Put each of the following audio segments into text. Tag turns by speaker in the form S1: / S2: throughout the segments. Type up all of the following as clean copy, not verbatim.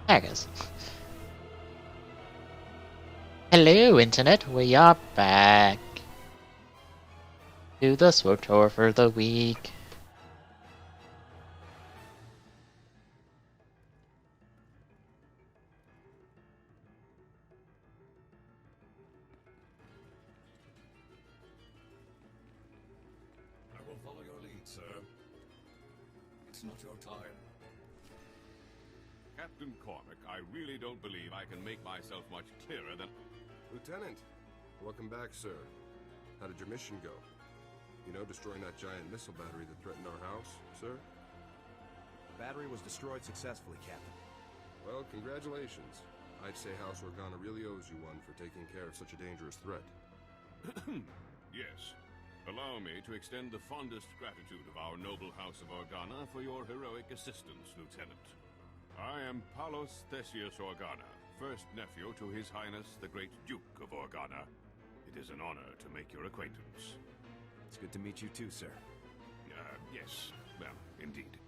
S1: There it goes. Hello, Internet. We are back to the SWTOR for the week.
S2: I will follow your lead, sir. It's not your time.
S3: Captain Cormac, I really don't believe I can make myself much clearer than...
S4: Lieutenant, welcome back, sir. How did your mission go? You know, destroying that giant missile battery that threatened our house, sir?
S5: The battery was destroyed successfully, Captain.
S4: Well, congratulations. I'd say House Organa really owes you one for taking care of such a dangerous threat.
S3: Yes. Allow me to extend the fondest gratitude of our noble House of Organa for your heroic assistance, Lieutenant. I am Palos Theseus Organa, first nephew to His Highness the Great Duke of Organa. It is an honor to make your acquaintance.
S5: It's good to meet you too, sir.
S3: Yes. Well, indeed.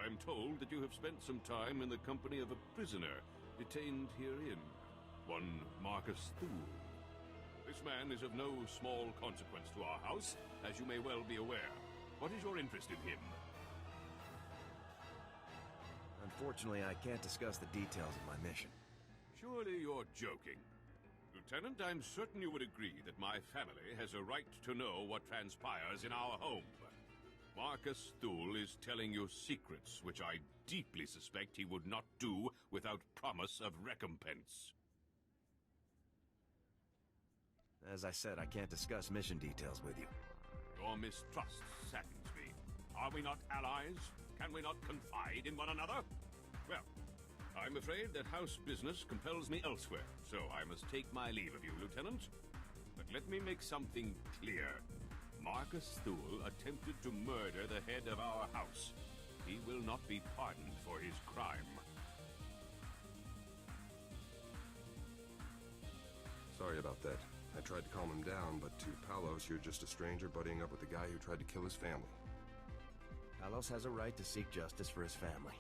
S3: I'm told that you have spent some time in the company of a prisoner detained herein, one Marcus Thule. This man is of no small consequence to our house, as you may well be aware. What is your interest in him?
S5: Unfortunately, I can't discuss the details of my mission.
S3: Surely you're joking. Lieutenant, I'm certain you would agree that my family has a right to know what transpires in our home. Marcus Thule is telling you secrets which I deeply suspect he would not do without promise of recompense.
S5: As I said, I can't discuss mission details with you.
S3: Your mistrust saddens me. Are we not allies? Can we not confide in one another? Well, I'm afraid that house business compels me elsewhere, so I must take my leave of you, Lieutenant. But let me make something clear. Marcus Thule attempted to murder the head of our house. He will not be pardoned for his crime.
S4: Sorry about that. I tried to calm him down, but to Palos, you're just a stranger buddying up with the guy who tried to kill his family.
S5: Palos has a right to seek justice for his family.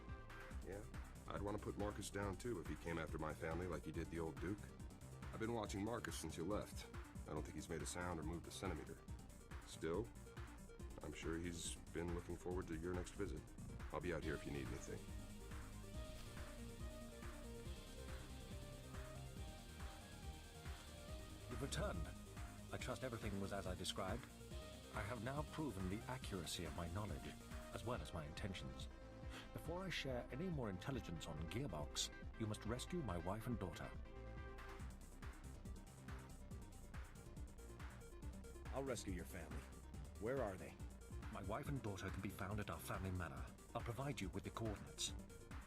S4: Yeah, I'd want to put Marcus down too if he came after my family like he did the old Duke. I've been watching Marcus since you left. I don't think he's made a sound or moved a centimeter. Still, I'm sure he's been looking forward to your next visit. I'll be out here if you need anything.
S6: You've returned. I trust everything was as I described. I have now proven the accuracy of my knowledge, as well as my intentions. Before I share any more intelligence on Gearbox, you must rescue my wife and daughter.
S5: I'll rescue your family. Where are they?
S6: My wife and daughter can be found at our family manor. I'll provide you with the coordinates.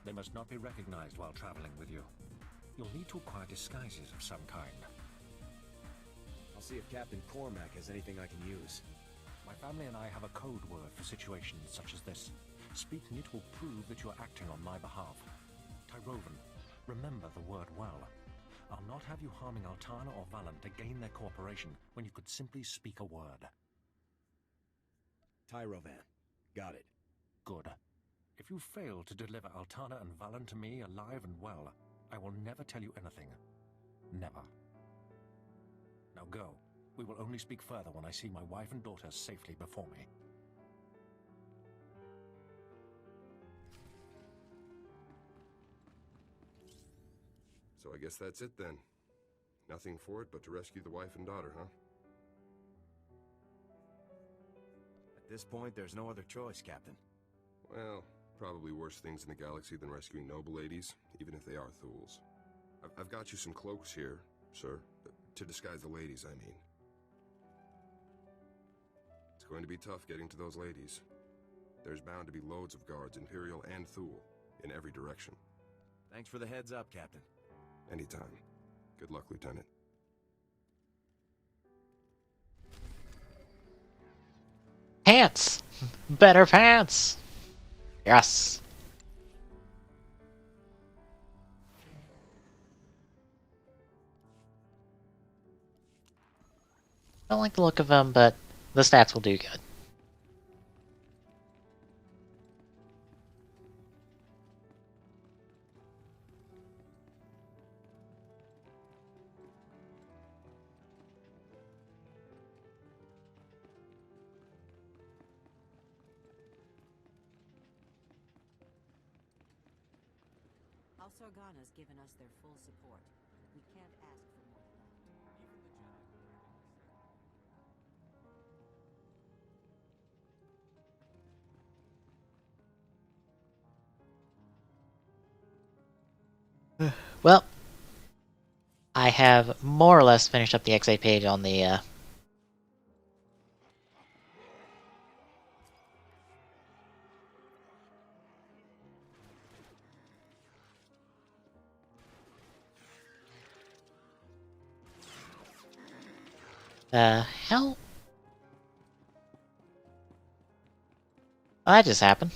S6: They must not be recognized while traveling with you. You'll need to acquire disguises of some kind.
S5: I'll see if Captain Cormac has anything I can use.
S6: My family and I have a code word for situations such as this. Speaking it will prove that you are acting on my behalf. Tyrovan, remember the word well. I'll not have you harming Altana or Valan to gain their cooperation when you could simply speak a word.
S5: Tyrovan. Got it.
S6: Good. If you fail to deliver Altana and Valan to me alive and well, I will never tell you anything. Never. Now go. We will only speak further when I see my wife and daughter safely before me.
S4: So I guess that's it then. Nothing for it but to rescue the wife and daughter, huh?
S5: At this point, there's no other choice, Captain.
S4: Well, probably worse things in the galaxy than rescuing noble ladies, even if they are Thules. I've got you some cloaks here, sir. To disguise the ladies, I mean. It's going to be tough getting to those ladies. There's bound to be loads of guards, Imperial and Thule, in every direction.
S5: Thanks for the heads up, Captain.
S4: Anytime. Good luck, Lieutenant.
S1: Pants! Better pants! Yes! I don't like the look of them, but the stats will do good.
S7: House Organa's given us their full support. We can't ask for more than that.
S1: Well, I have more or less finished up the XA page on the hell? Oh, that just happened.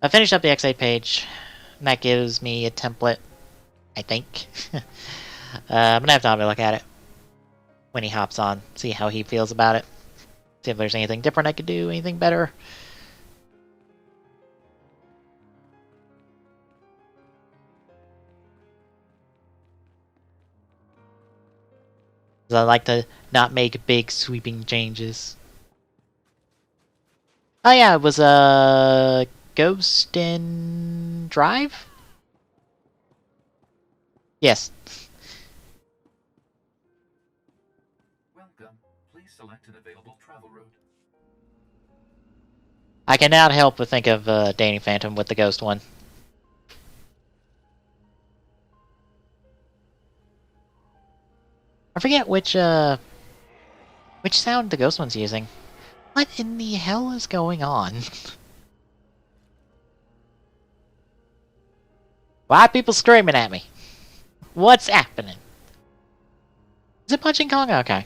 S1: I finished up the XA page, and that gives me a template, I think. I'm gonna have time to look at it when he hops on, see how he feels about it, see if there's anything different I could do, anything better. I like to not make big sweeping changes. Oh yeah, it was a Ghost in Drive? Yes.
S6: Welcome. Please select an available travel route.
S1: I cannot help but think of Danny Phantom with the Ghost one. I forget which sound the Ghost one's using. What in the hell is going on? Why are people screaming at me? What's happening? Is it Punching Kong? Okay.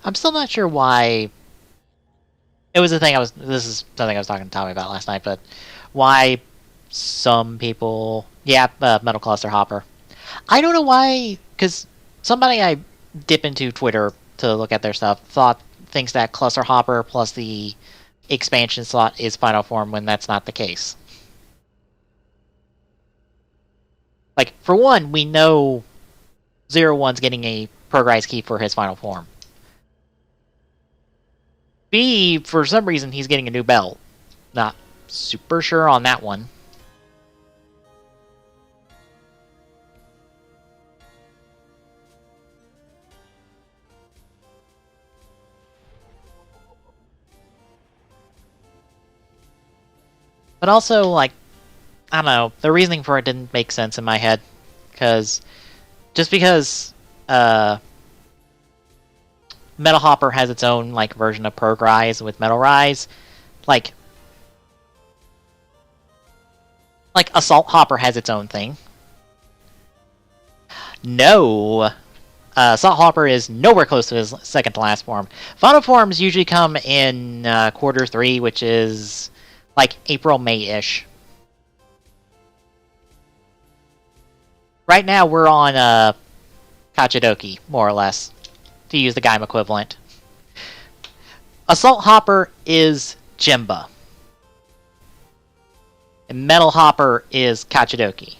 S1: I'm still not sure why. It was a thing this is something I was talking to Tommy about last night, but why some people. Yeah, Metal Cluster Hopper. I don't know why, because somebody I dip into Twitter to look at their stuff thinks that Cluster Hopper plus the expansion slot is Final Form when that's not the case. Like, for one, we know 01's getting a Progrise key for his Final Form. B, for some reason, he's getting a new belt. Not super sure on that one. But also, like, I don't know, the reasoning for it didn't make sense in my head. Just because Metal Hopper has its own, like, version of Progrise with Metal Rise, like Assault Hopper has its own thing. No! Assault Hopper is nowhere close to his second to last form. Final forms usually come in quarter 3, which is like April, May-ish. Right now we're on Kachidoki, more or less, to use the Gaim equivalent. Assault Hopper is Jimba. And Metal Hopper is Kachidoki.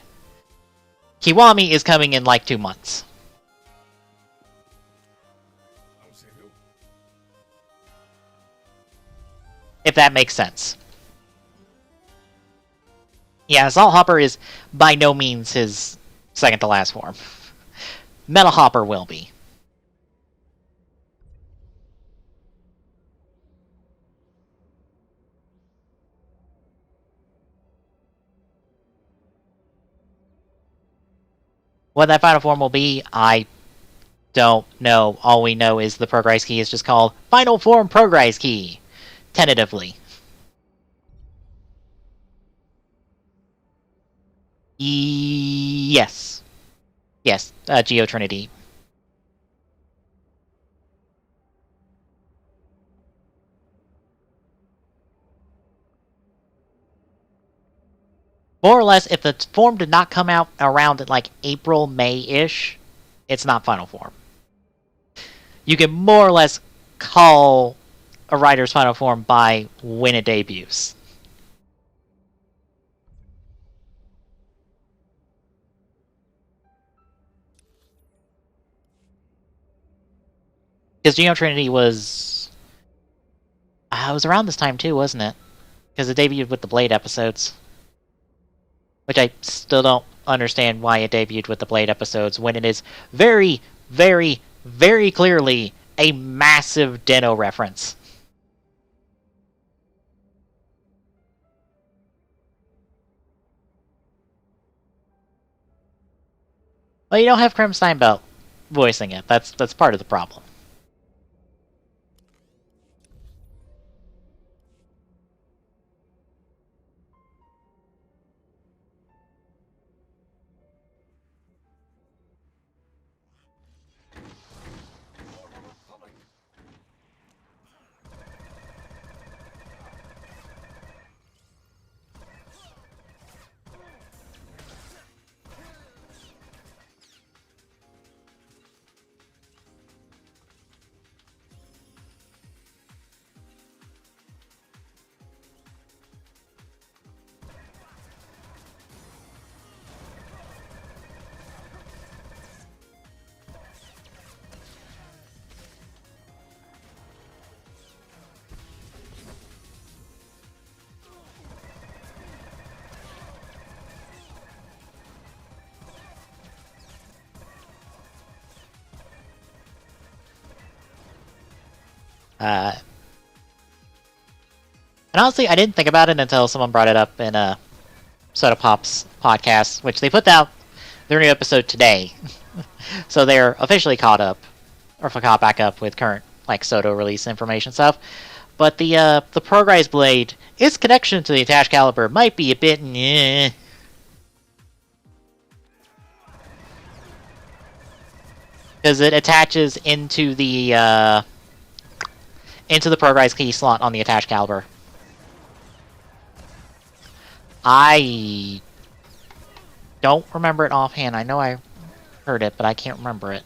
S1: Kiwami is coming in like 2 months.
S2: I'll save you.
S1: If that makes sense. Yeah, Assault Hopper is by no means his second to last form. Metal Hopper will be. What that final form will be, I don't know. All we know is the Progrise key is just called Final Form Progrise Key. Tentatively. Yes. Yes, Geo Trinity. More or less, if the form did not come out around like April, May-ish, it's not Final Form. you can more or less call a writer's final form by when it debuts. Because Geo Trinity was... it was around this time too, wasn't it? Because it debuted with the Blade episodes. Which I still don't understand why it debuted with the Blade episodes when it is very, very, very clearly a massive Den-O reference. Well, you don't have Krim Steinbelt voicing it. That's part of the problem. And honestly, I didn't think about it until someone brought it up in a Soda Pop's podcast, which they put out their new episode today. So they're officially caught up, or caught back up with current like SWTOR release information stuff. But the Progrise Blade, its connection to the attached caliber might be a bit because it attaches into the Progrise key slot on the attached caliber. I don't remember it offhand. I know I heard it, but I can't remember it.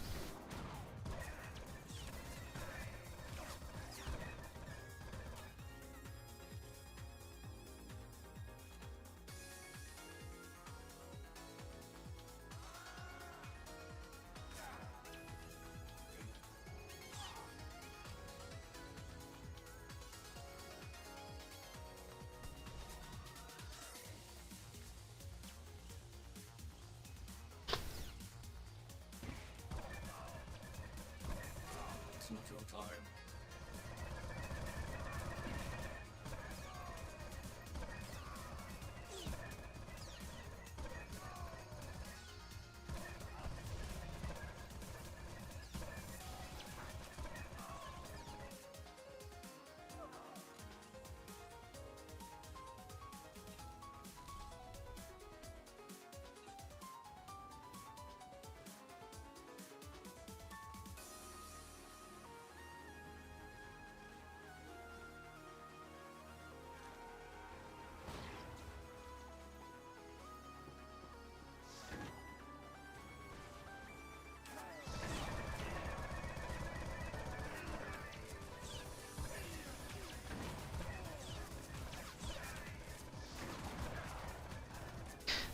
S2: It's not your time.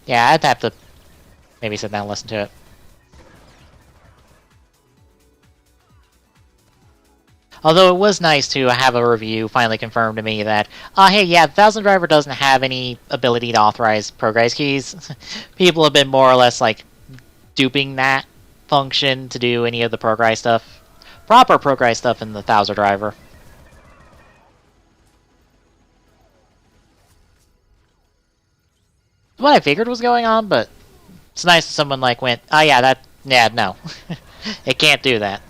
S1: Yeah, I'd have to maybe sit down and listen to it. Although it was nice to have a review finally confirm to me that, hey, yeah, the 1000 driver doesn't have any ability to authorize Progrise keys. People have been more or less, like, duping that function to do any of the Progrise stuff. Proper Progrise stuff in the 1000 driver. What I figured was going on, but it's nice that someone, like, went, oh, yeah, no. It can't do that.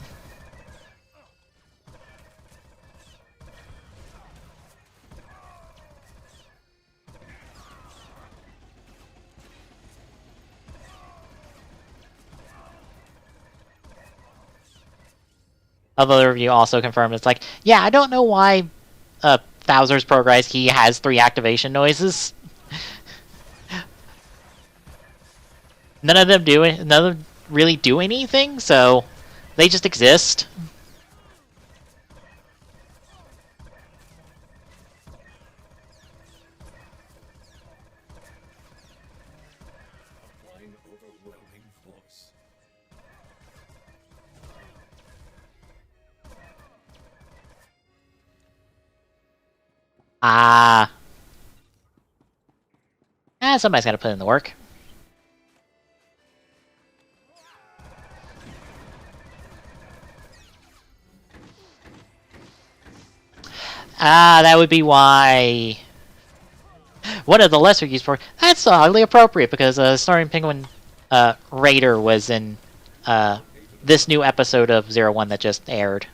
S1: Although the review also confirmed it's like, yeah, I don't know why Bowser's Progrise key has 3 activation noises. None of them really do anything, so they just exist.
S2: overwhelming force.
S1: Ah. Somebody's got to put in the work. That would be why. One of the lesser used for that's oddly appropriate because Starring Penguin Raider was in this new episode of 01 that just aired.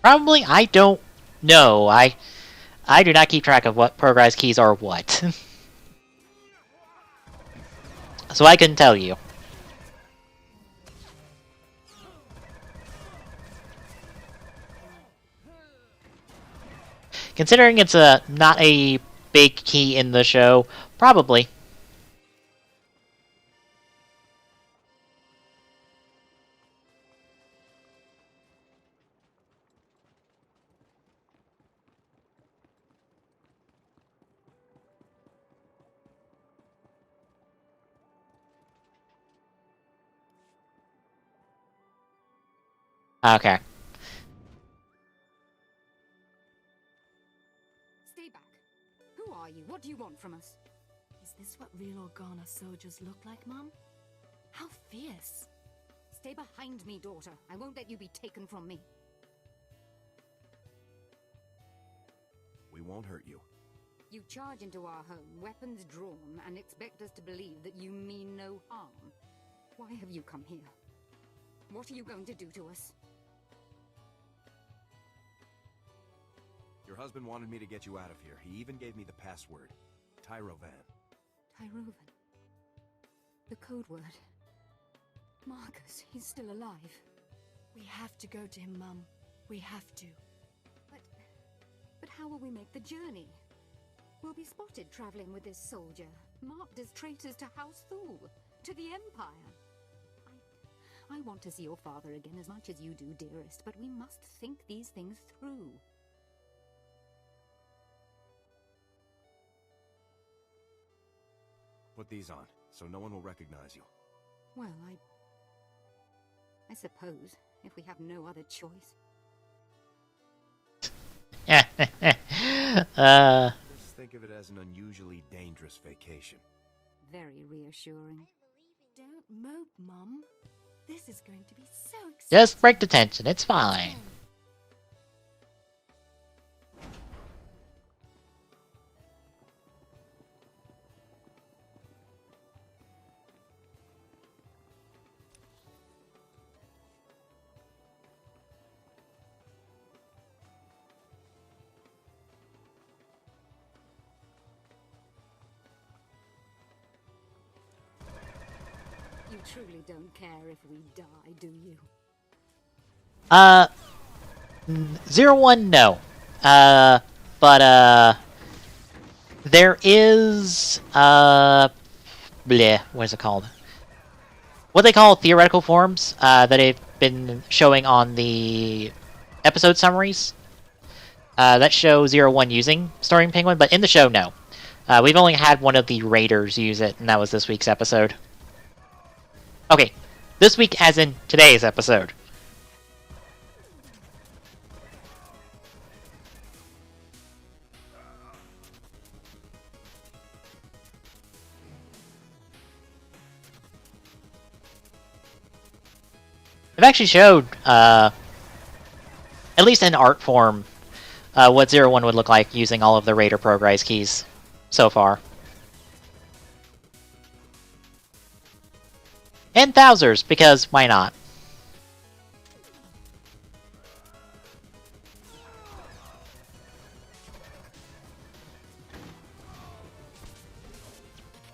S1: Probably, I don't know. I do not keep track of what progress keys are what. So I couldn't tell you. Considering it's not a big key in the show, probably. Okay.
S8: Stay back. Who are you? What do you want from us?
S9: Is this what real Organa soldiers look like, Mum? How fierce.
S8: Stay behind me, daughter. I won't let you be taken from me.
S5: We won't hurt you.
S8: You charge into our home, weapons drawn, and expect us to believe that you mean no harm. Why have you come here? What are you going to do to us?
S5: Your husband wanted me to get you out of here. He even gave me the password. Tyrovan.
S8: Tyrovan. The code word. Marcus, he's still alive.
S9: We have to go to him, Mum. We have to.
S8: But how will we make the journey? We'll be spotted traveling with this soldier, marked as traitors to House Thule, to the Empire. I want to see your father again as much as you do, dearest, but we must think these things through.
S5: Put these on, so no one will recognize you.
S8: Well, I suppose, if we have no other choice.
S5: Just think of it as an unusually dangerous vacation.
S8: Very reassuring.
S9: Don't mope, Mum. This is going to be so exciting.
S1: Just break the tension. It's fine.
S8: You truly don't care if we die, do you?
S1: 01, no. But there is bleh, what is it called? What they call theoretical forms that they've been showing on the episode summaries that show 01 using Starring Penguin, but in the show, no. We've only had one of the Raiders use it, and that was this week's episode. Okay, this week as in today's episode. They've actually showed, at least in art form, what 01 would look like using all of the Raider Progrise keys so far. And Thouser's, because why not?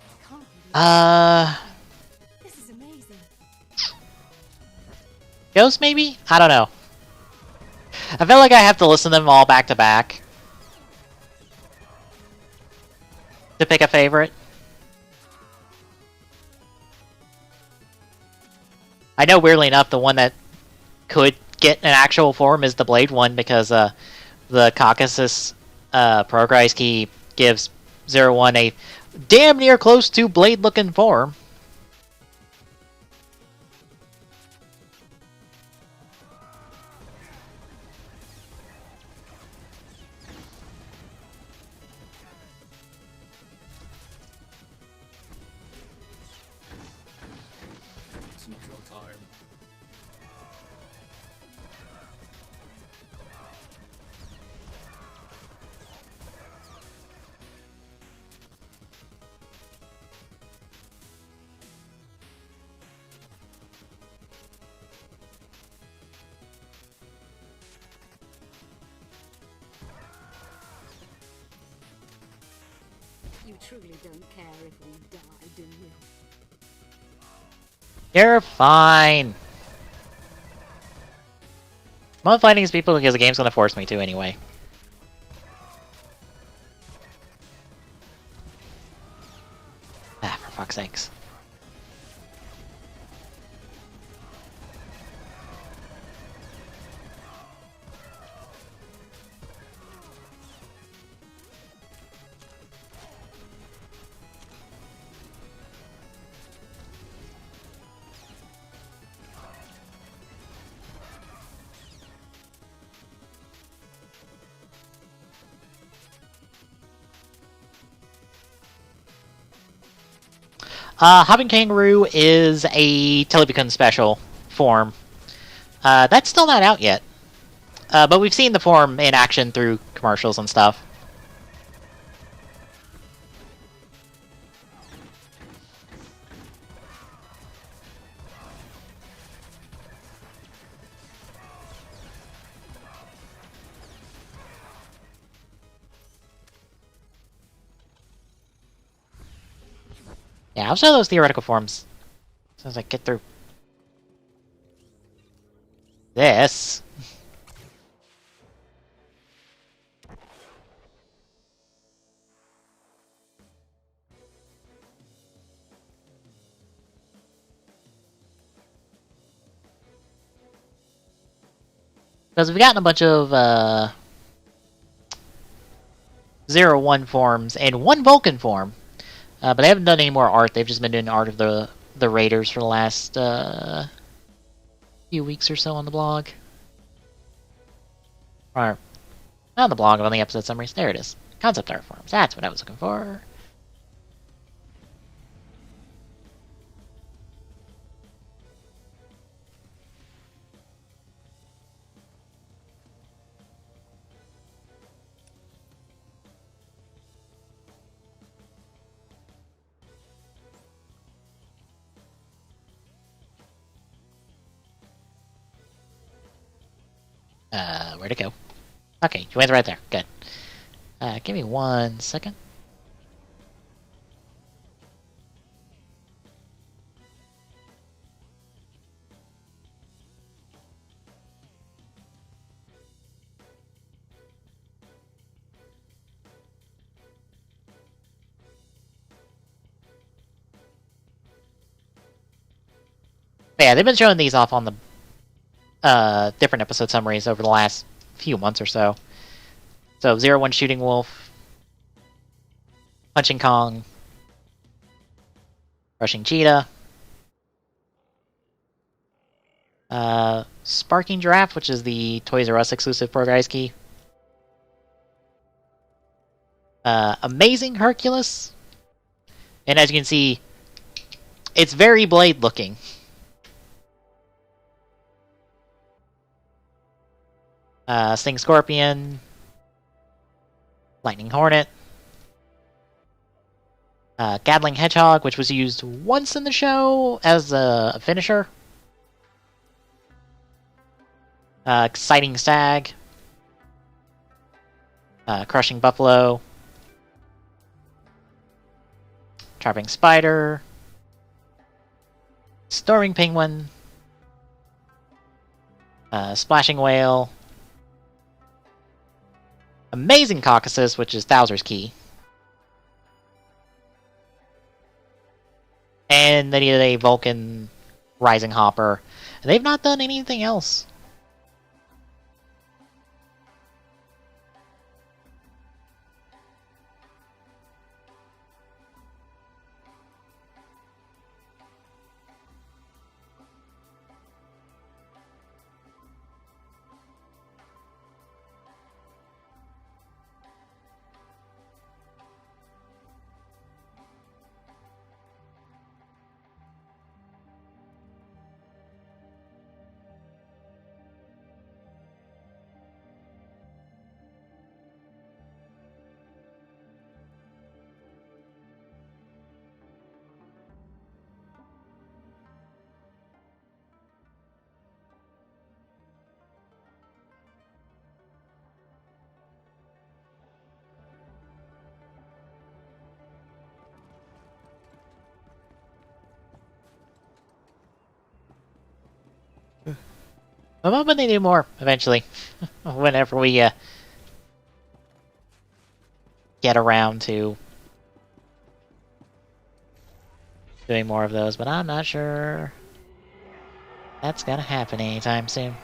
S8: I can't
S9: This is amazing.
S1: Ghost maybe? I don't know. I feel like I have to listen to them all back to back to pick a favorite. I know, weirdly enough, the one that could get an actual form is the Blade one, because the Caucasus progress key gives 01 a damn near close to Blade-looking form.
S2: It's not your time.
S8: You truly don't care if we die, do you?
S1: You're fine. I'm not fighting these people because the game's gonna force me to anyway. Ah, for fuck's sakes. Hopping Kangaroo is a Television special form. That's still not out yet. But we've seen the form in action through commercials and stuff. Yeah, I'll show those theoretical forms as soon as I get through this. Because we've gotten a bunch of 0-1 forms and one Vulcan form. But they haven't done any more art. They've just been doing art of the Raiders for the last few weeks or so on the blog. Or, not on the blog, but on the episode summaries. There it is. Concept art forms. That's what I was looking for. Where'd it go? Okay, you went right there. Good. Give me 1 second. But yeah, they've been showing these off on the different episode summaries over the last few months or so. So 0-1 Shooting Wolf, Punching Kong, Rushing Cheetah, Sparking Giraffe, which is the Toys R Us exclusive progress key, Amazing Hercules, and as you can see, it's very Blade looking. Sting Scorpion, Lightning Hornet, Gatling Hedgehog, which was used once in the show as a finisher, Exciting Stag, Crushing Buffalo, Trapping spider. Storming penguin. Splashing whale. Amazing Caucasus, which is Thouser's key. And they needed a Vulcan Rising Hopper. They've not done anything else. I'm hoping they do more eventually. Whenever we get around to doing more of those, but I'm not sure that's gonna happen anytime soon.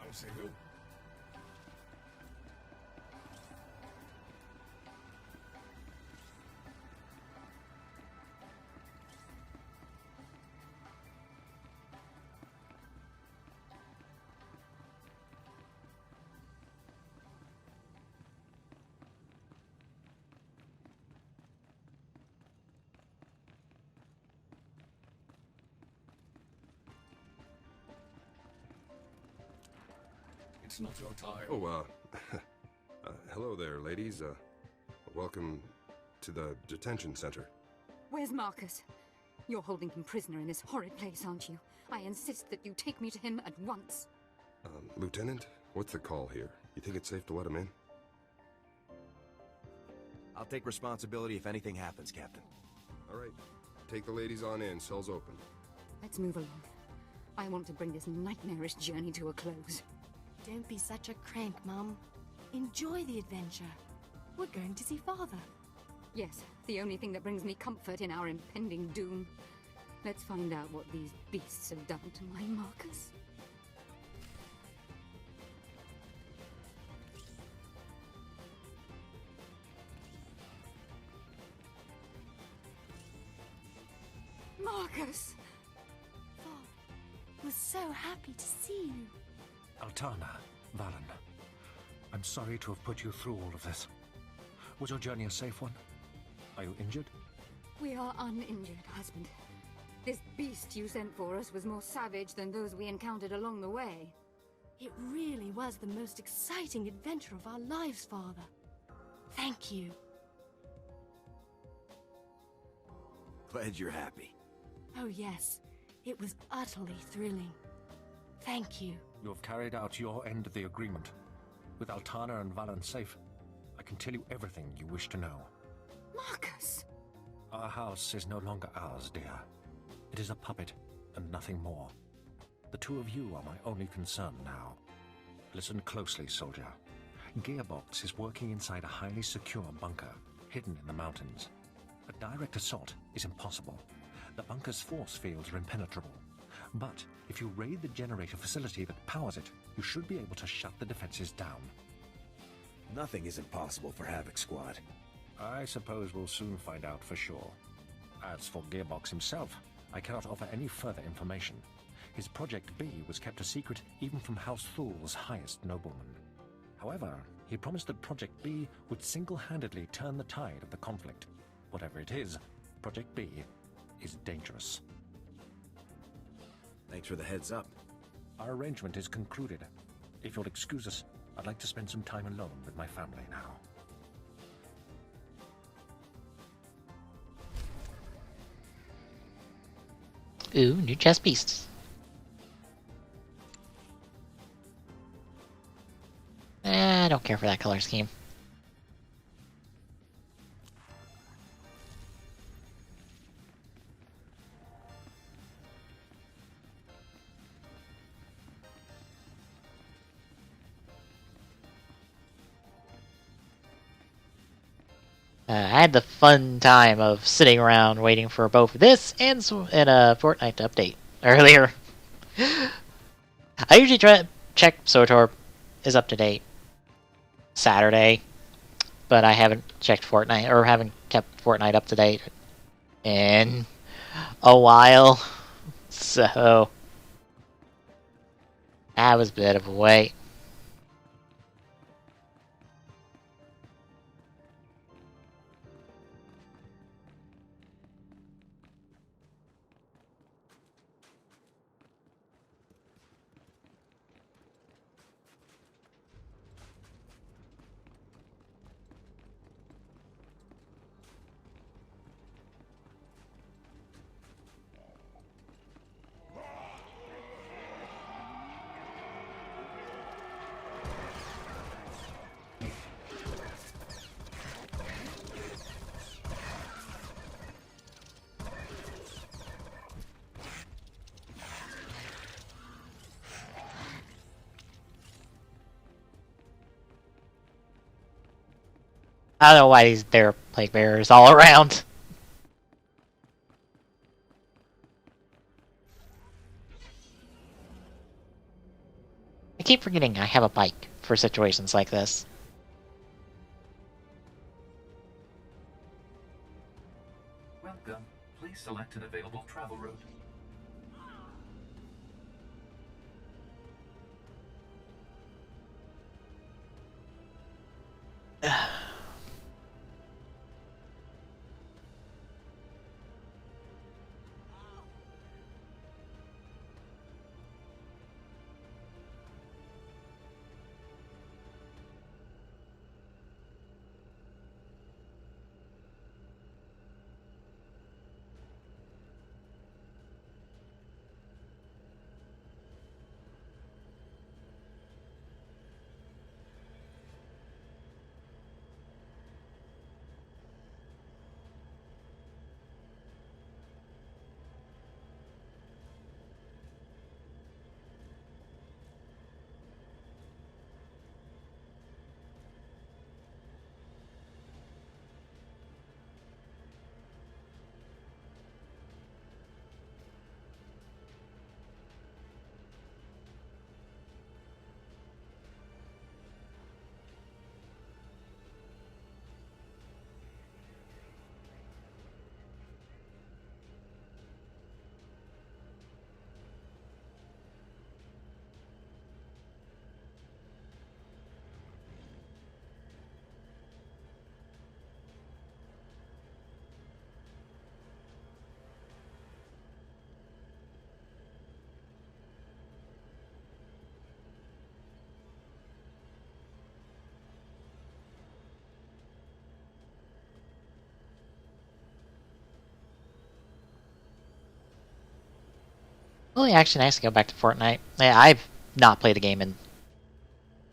S2: I'll say who. It's not your time.
S4: Oh, hello there, ladies. Welcome to the detention center.
S8: Where's Marcus? You're holding him prisoner in this horrid place, aren't you? I insist that you take me to him at once.
S4: Lieutenant, what's the call here? You think it's safe to let him in?
S5: I'll take responsibility if anything happens, Captain.
S4: All right. Take the ladies on in. Cell's open.
S8: Let's move along. I want to bring this nightmarish journey to a close.
S9: Don't be such a crank, Mum. Enjoy the adventure. We're going to see Father.
S8: Yes, the only thing that brings me comfort in our impending doom. Let's find out what these beasts have done to my Marcus. Marcus!
S9: We're so happy to see you.
S6: Altana, Valen, I'm sorry to have put you through all of this. Was your journey a safe one? Are you injured?
S8: We are uninjured, husband. This beast you sent for us was more savage than those we encountered along the way.
S9: It really was the most exciting adventure of our lives, Father. Thank you.
S5: Glad you're happy.
S9: Oh yes, it was utterly thrilling. Thank you.
S6: You have carried out your end of the agreement. With Altana and Valen safe, I can tell you everything you wish to know.
S8: Marcus!
S6: Our house is no longer ours, dear. It is a puppet, and nothing more. The two of you are my only concern now. Listen closely, soldier. Gearbox is working inside a highly secure bunker, hidden in the mountains. A direct assault is impossible. The bunker's force fields are impenetrable. But if you raid the generator facility that powers it, you should be able to shut the defenses down.
S5: Nothing is impossible for Havoc Squad.
S6: I suppose we'll soon find out for sure. As for Gearbox himself, I cannot offer any further information. His Project B was kept a secret even from House Thul's highest nobleman. However, he promised that Project B would single-handedly turn the tide of the conflict. Whatever it is, Project B is dangerous.
S5: Thanks for the heads up.
S6: Our arrangement is concluded. If you'll excuse us, I'd like to spend some time alone with my family now.
S1: Ooh, new chess pieces. I don't care for that color scheme. I had the fun time of sitting around waiting for both this and a Fortnite update earlier. I usually try to check SWTOR is up to date Saturday, but I haven't checked Fortnite or haven't kept Fortnite up to date in a while, so that was a bit of a wait. I don't know why there are plague bearers all around. I keep forgetting I have a bike for situations like this.
S10: Welcome. Please select an available travel route.
S1: Well, yeah, actually nice to go back to Fortnite. Yeah, I've not played the game in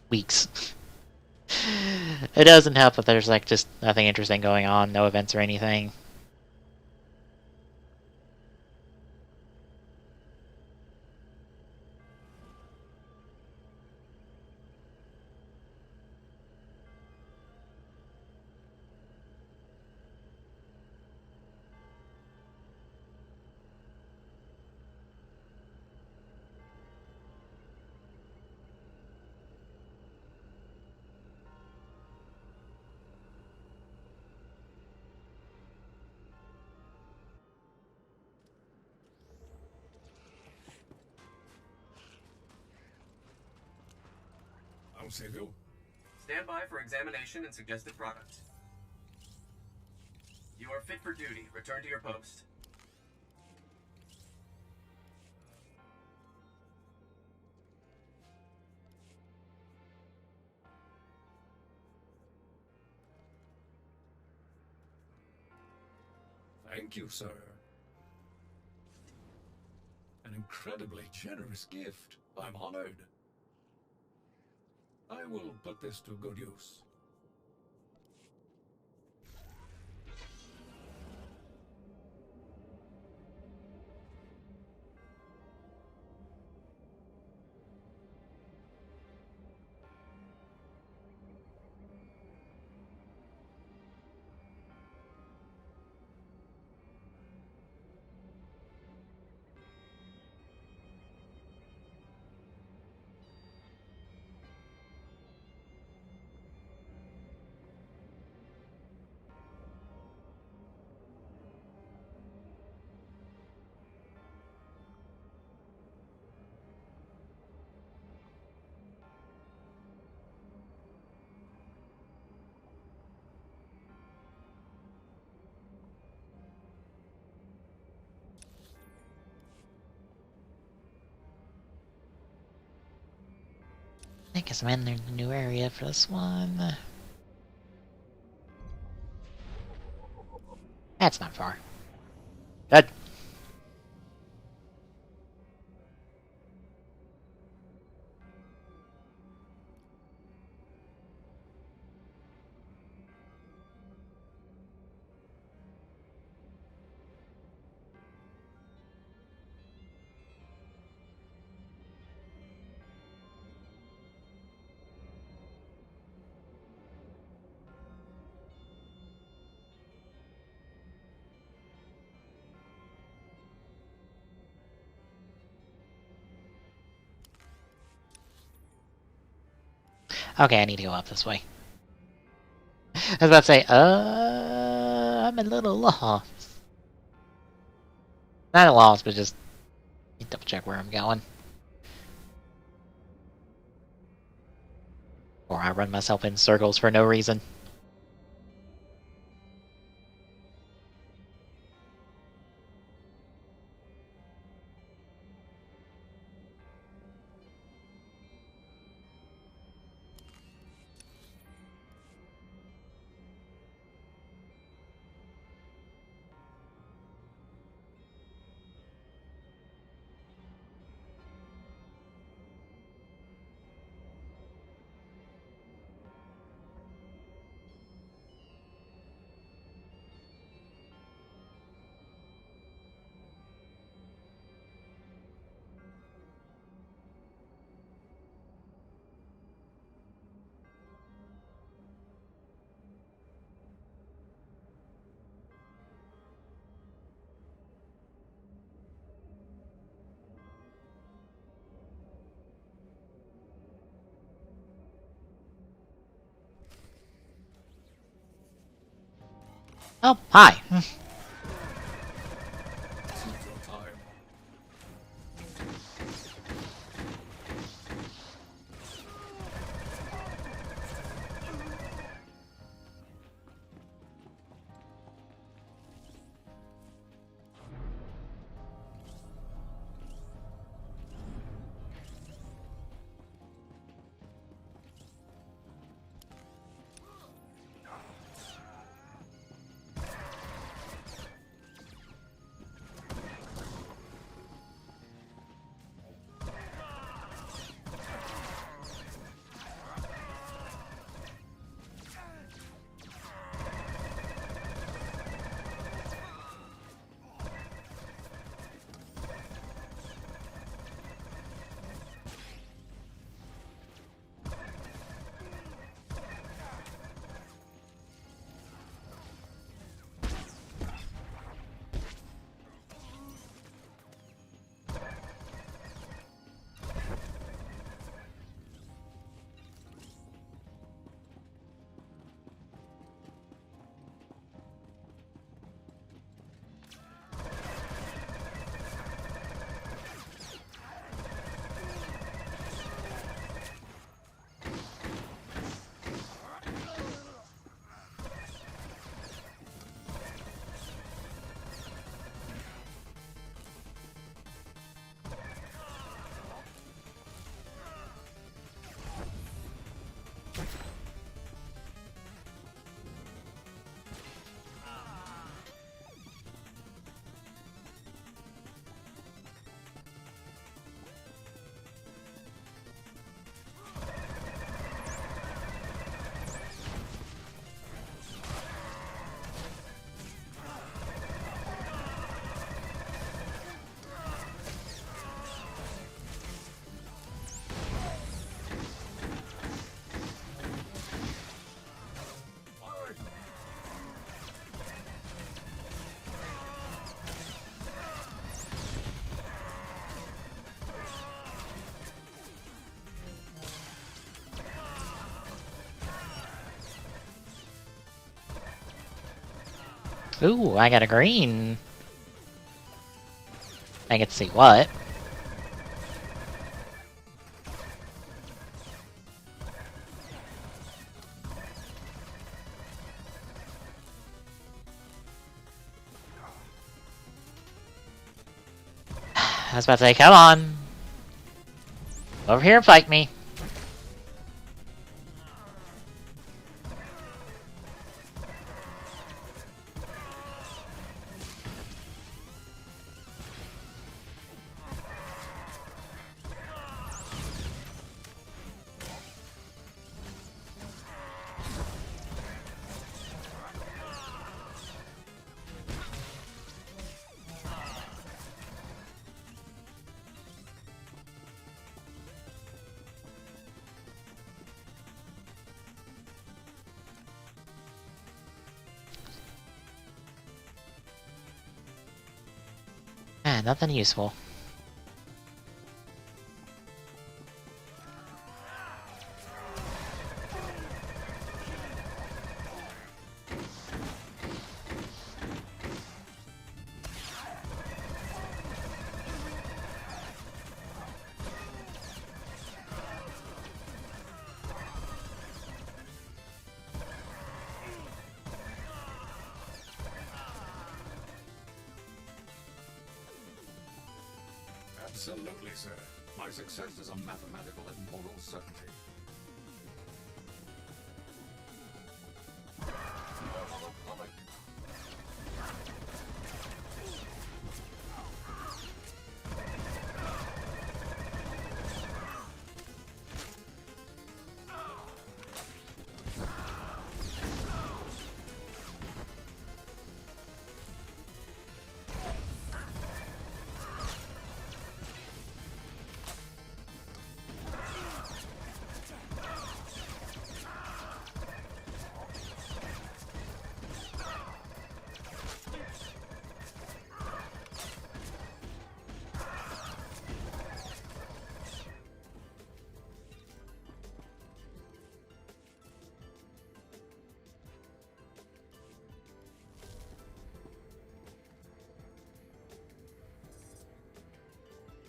S1: weeks. It doesn't help that there's like just nothing interesting going on, no events or anything.
S2: I'll save you.
S10: Stand by for examination and suggested products. You are fit for duty. Return to your post.
S2: Thank you, sir. An incredibly generous gift. I'm honored. I will put this to good use.
S1: I guess I'm in the new area for this one. That's not far. Good. Okay, I need to go up this way. I was about to say, I'm a little lost. Not lost, but just double check where I'm going. Or I run myself in circles for no reason. Oh, hi. Ooh, I got a green. I get to see what. I was about to say, come on. Over here and fight me. Man, nothing useful.
S2: Absolutely, sir. My success is a mathematical and moral certainty.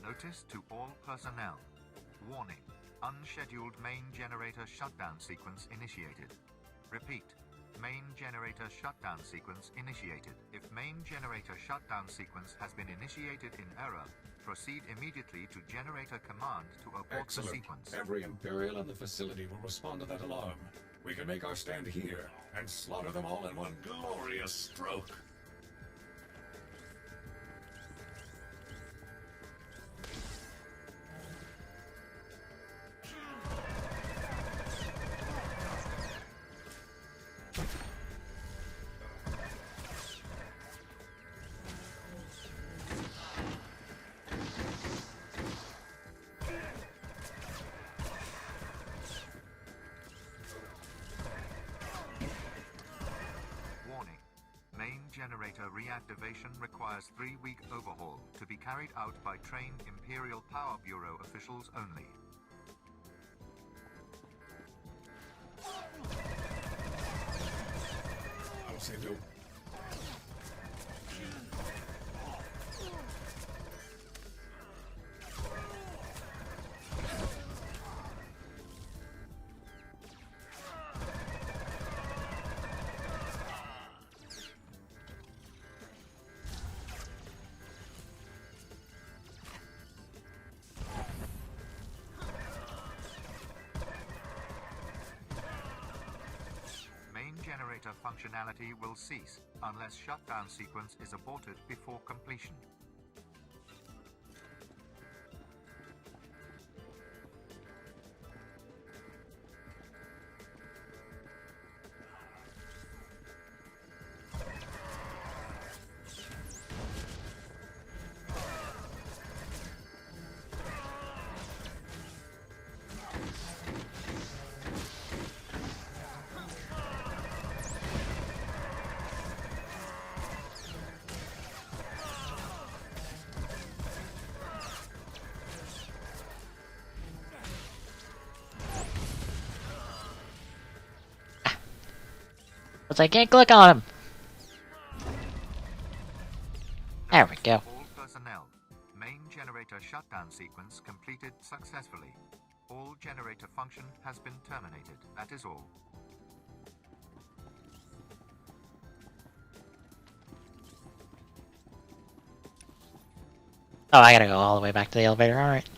S11: Notice to all personnel. Warning. Unscheduled main generator shutdown sequence initiated. Repeat. Main generator shutdown sequence initiated. If main generator shutdown sequence has been initiated in error, proceed immediately to generator command to abort the
S2: Excellent.
S11: sequence.
S2: Every Imperial in the facility will respond to that alarm. We can make our stand here and slaughter them all in one glorious stroke.
S11: Warning. Main generator reactivation requires 3-week overhaul to be carried out by trained Imperial Power Bureau officials only.
S2: I'll save you.
S11: Main generator functionality will cease unless shutdown sequence is aborted before completion.
S1: But I can't click on him. There we go.
S11: All personnel. Main generator shutdown sequence completed successfully. All generator function has been terminated. That is all.
S1: Oh, I gotta go all the way back to the elevator. Alright.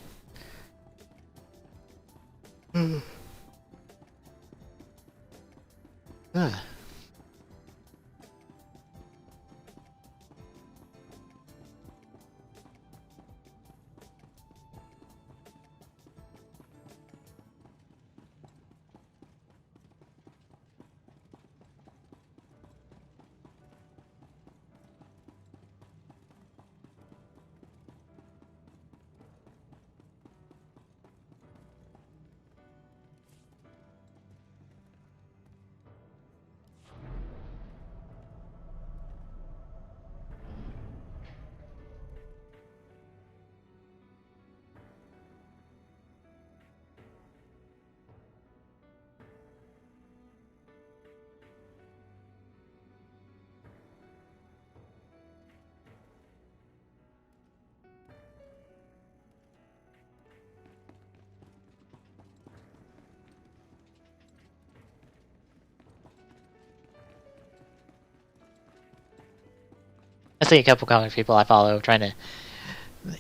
S1: I see a couple comic people I follow trying to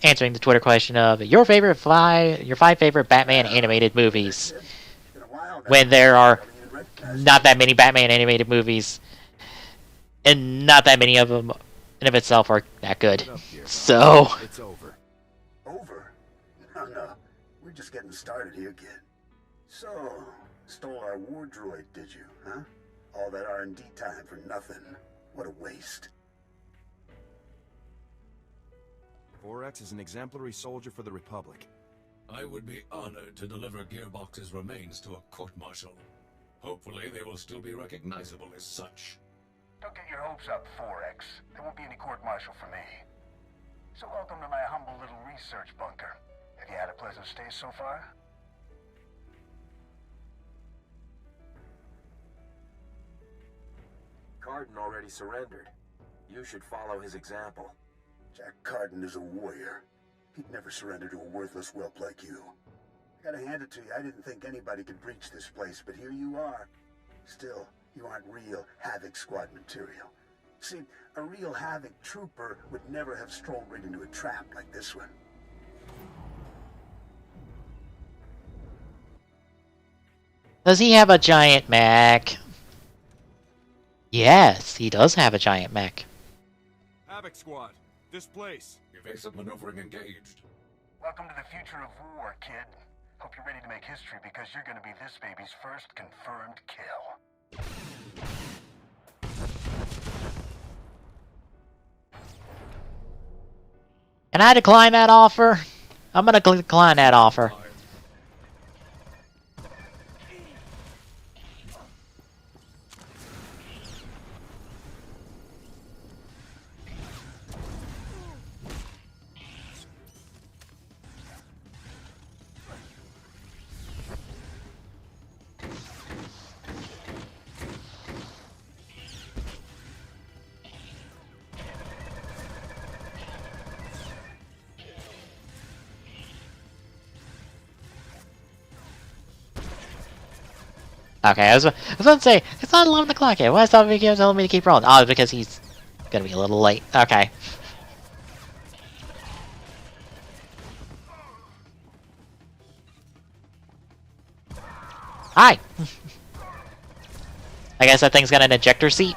S1: answering the Twitter question of your five favorite Batman animated movies. When there are not that many Batman animated movies, and not that many of them in of itself are that good. So
S5: It's over.
S12: Over? No. We're just getting started here, kid. So, stole our war droid, did you, huh? All that R&D time for nothing. What a waste.
S5: 4X is an exemplary soldier for the Republic.
S2: I would be honored to deliver Gearbox's remains to a court-martial. Hopefully they will still be recognizable as such.
S12: Don't get your hopes up, 4X. There won't be any court-martial for me. So welcome to my humble little research bunker. Have you had a pleasant stay so far?
S5: Cardin already surrendered. You should follow his example.
S12: Jack Cardin is a warrior. He'd never surrender to a worthless whelp like you. I gotta hand it to you, I didn't think anybody could breach this place, but here you are. Still, you aren't real Havoc Squad material. See, a real Havoc trooper would never have strolled right into a trap like this one.
S1: does he have a giant mech? Yes, he does have a giant mech.
S5: Havoc Squad, this place.
S2: Evasive maneuvering engaged.
S12: Welcome to the future of war, kid. Hope you're ready to make history because you're gonna be this baby's first confirmed kill.
S1: Can I decline that offer? I'm gonna decline that offer. Okay, I was about to say, it's not 11 o'clock yet. Why is Tommy telling me to keep rolling? Oh, because he's gonna be a little late. Okay. Hi! I guess that thing's got an ejector seat.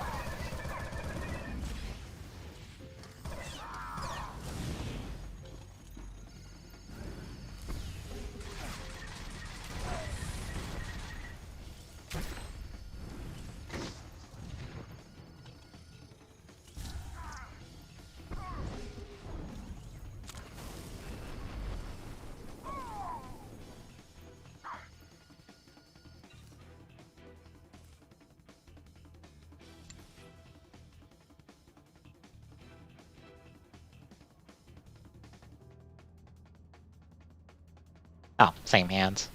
S1: Oh, same hands.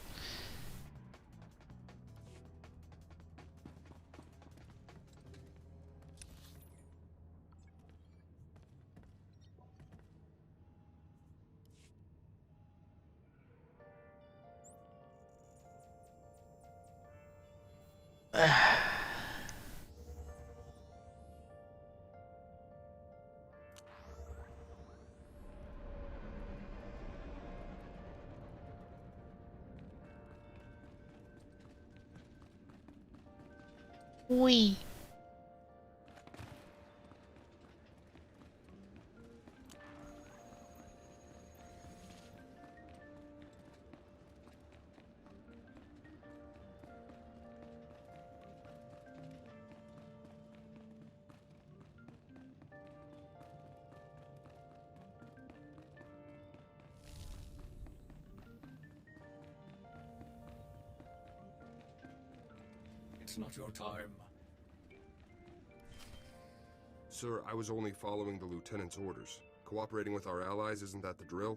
S1: Wee.
S2: It's not your time.
S4: Sir, I was only following the lieutenant's orders. Cooperating with our allies, isn't that the drill?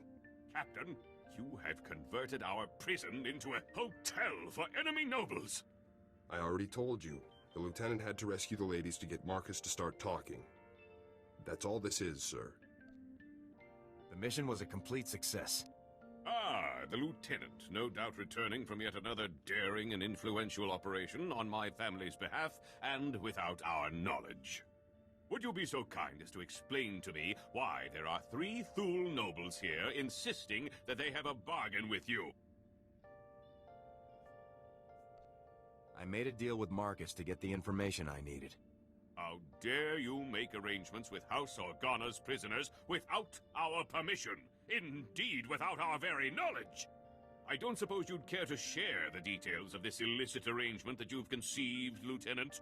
S3: Captain, you have converted our prison into a hotel for enemy nobles.
S4: I already told you. The lieutenant had to rescue the ladies to get Marcus to start talking. That's all this is, sir.
S5: The mission was a complete success.
S3: Ah, the lieutenant, no doubt returning from yet another daring and influential operation on my family's behalf and without our knowledge. Would you be so kind as to explain to me why there are 3 Thule nobles here insisting that they have a bargain with you?
S5: I made a deal with Marcus to get the information I needed.
S3: How dare you make arrangements with House Organa's prisoners without our permission? Indeed, without our very knowledge! I don't suppose you'd care to share the details of this illicit arrangement that you've conceived, Lieutenant?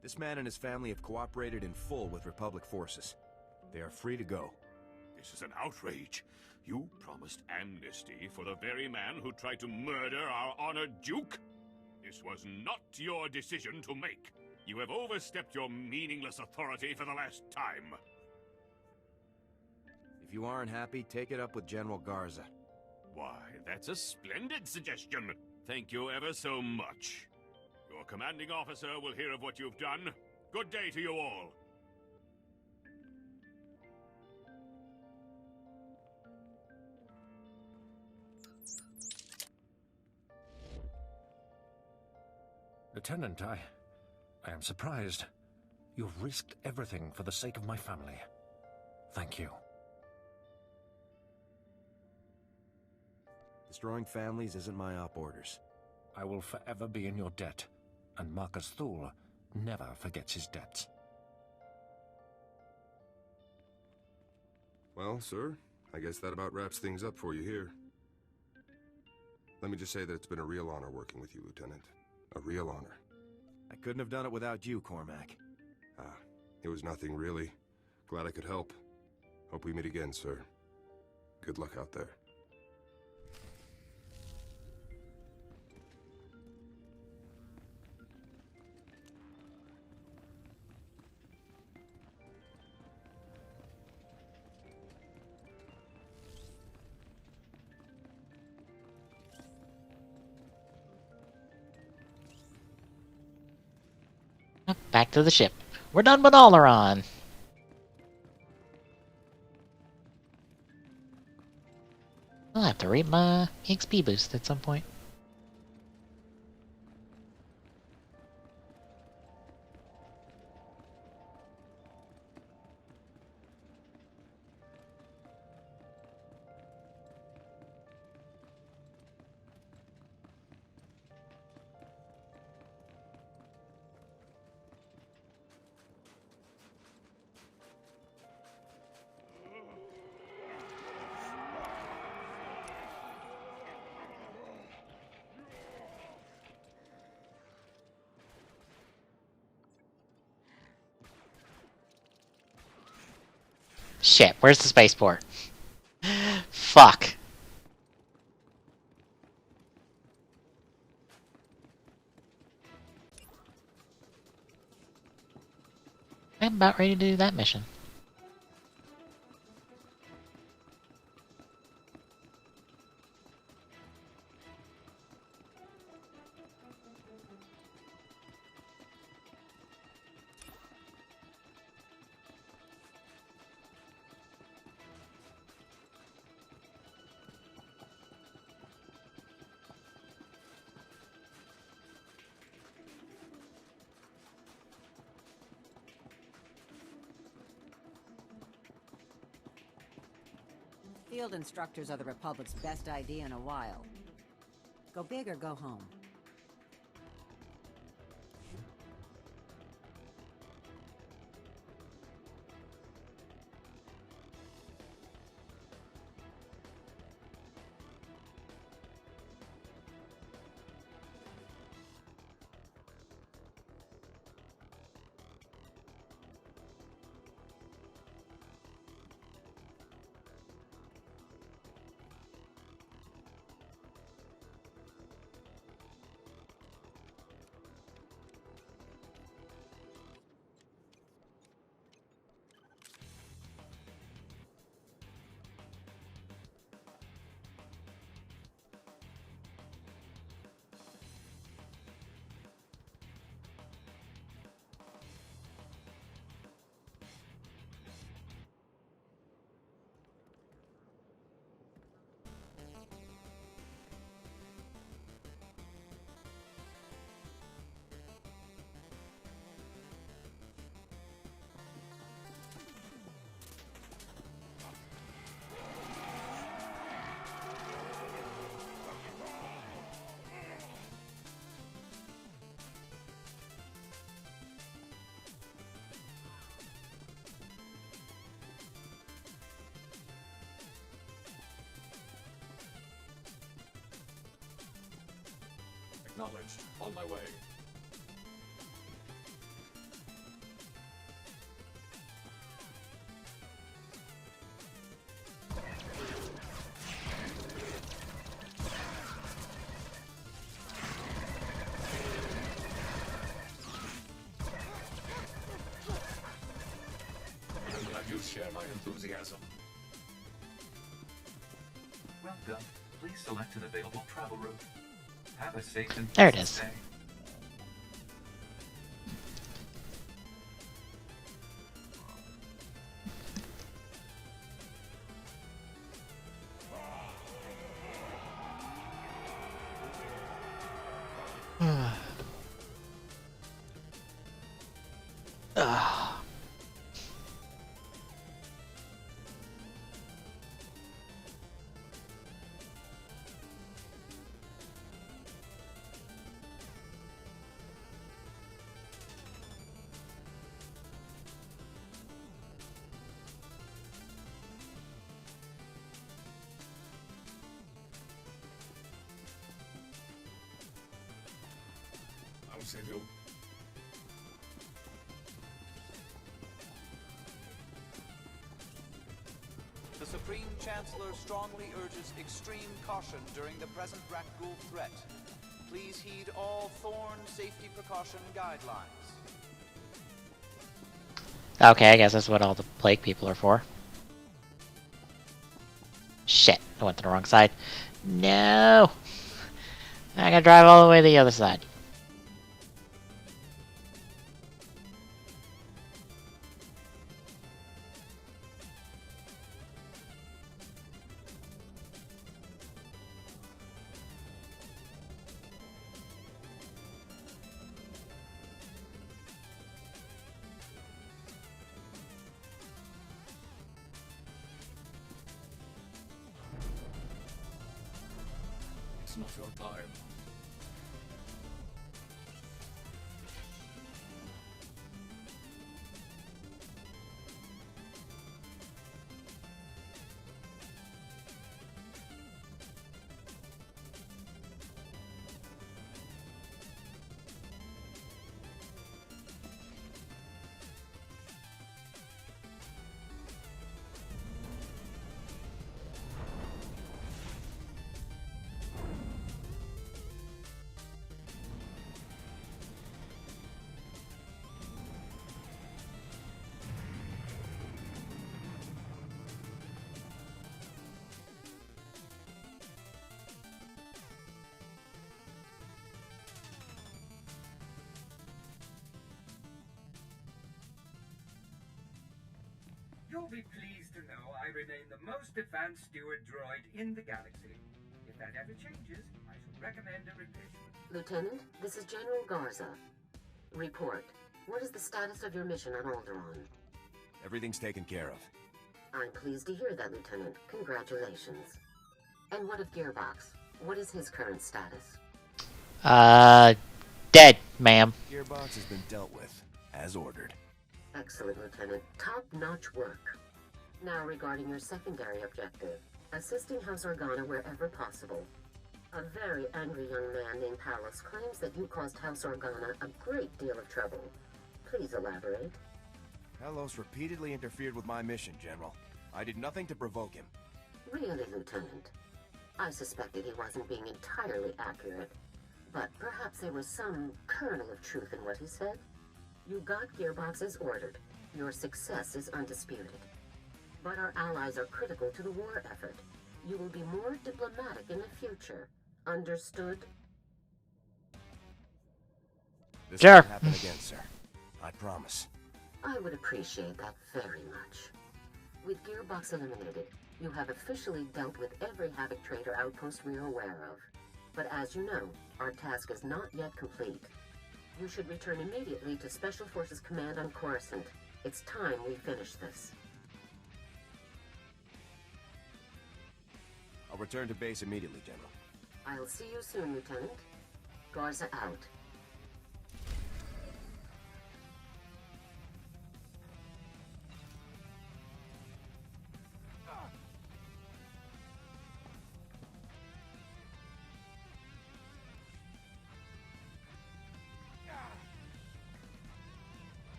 S5: This man and his family have cooperated in full with Republic forces. They are free to go.
S3: This is an outrage. You promised amnesty for the very man who tried to murder our honored Duke? This was not your decision to make. You have overstepped your meaningless authority for the last time.
S5: If you aren't happy, take it up with General Garza.
S3: Why, that's a splendid suggestion. Thank you ever so much. Your commanding officer will hear of what you've done. Good day to you all.
S6: Lieutenant, I am surprised. You've risked everything for the sake of my family. Thank you.
S5: Destroying families isn't my op orders.
S6: I will forever be in your debt, and Marcus Thule never forgets his debts.
S4: Well, sir, I guess that about wraps things up for you here. Let me just say that it's been a real honor working with you, Lieutenant. A real honor.
S5: I couldn't have done it without you, Cormac.
S4: It was nothing, really. Glad I could help. Hope we meet again, sir. Good luck out there.
S1: Back to the ship. We're done with Oleron. I'll have to rate my XP boost at some point. Shit, where's the spaceport? Fuck. I'm about ready to do that mission.
S7: Field instructors are the Republic's best idea in a while. Go big or go home.
S2: Acknowledged. On my way. I'm glad you share my enthusiasm.
S10: Well done. Please select an available travel route. Have a safe and
S1: There it
S10: peaceful
S1: is.
S10: day.
S2: I'll save you.
S13: The Supreme Chancellor strongly urges extreme caution during the present Rakghoul threat. Please heed all Thorn safety precaution guidelines.
S1: Okay, I guess that's what all the plague people are for. Shit, I went to the wrong side. No! I gotta drive all the way to the other side.
S2: It's not your time.
S14: You'll be pleased to know I remain the most advanced steward droid in the galaxy. If that ever changes, I shall recommend a replacement.
S15: Lieutenant, this is General Garza. Report. What is the status of your mission on Alderaan?
S5: Everything's taken care of.
S15: I'm pleased to hear that, Lieutenant. Congratulations. And what of Gearbox? What is his current status?
S1: Dead, ma'am.
S5: Gearbox has been dealt with, as ordered.
S15: Excellent, Lieutenant. Top-notch work. Now regarding your secondary objective, assisting House Organa wherever possible. A very angry young man named Palos claims that you caused House Organa a great deal of trouble. Please elaborate.
S5: Palos repeatedly interfered with my mission, General. I did nothing to provoke him.
S15: Really, Lieutenant? I suspected he wasn't being entirely accurate, but perhaps there was some kernel of truth in what he said. You got Gearbox as ordered. Your success is undisputed. But our allies are critical to the war effort. You will be more diplomatic in the future. Understood?
S5: This
S1: Sure.
S5: won't happen again, sir. I promise.
S15: I would appreciate that very much. With Gearbox eliminated, you have officially dealt with every Havoc Trader outpost we are aware of. But as you know, our task is not yet complete. You should return immediately to Special Forces Command on Coruscant. It's time we finish this.
S5: I'll return to base immediately, General.
S15: I'll see you soon, Lieutenant. Garza out.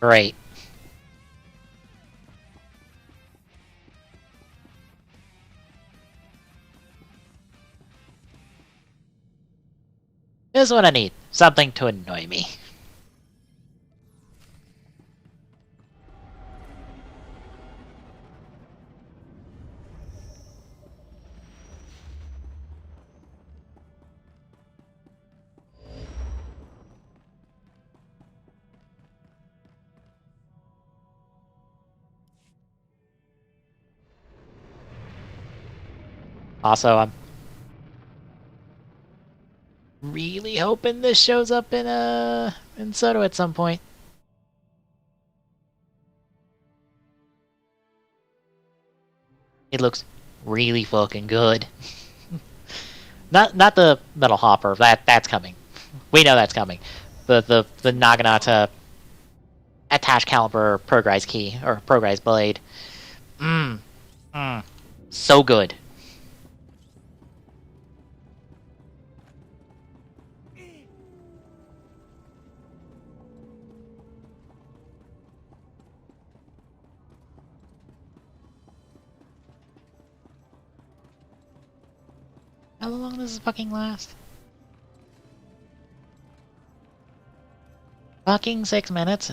S1: Great. This is what I need. Something to annoy me. Also, I'm really hoping this shows up in SWTOR at some point. It looks really fucking good. not the metal hopper. That's coming. We know that's coming. The Naginata attached caliber progrise key or progrise blade. So good. How long does this fucking last? Fucking 6 minutes?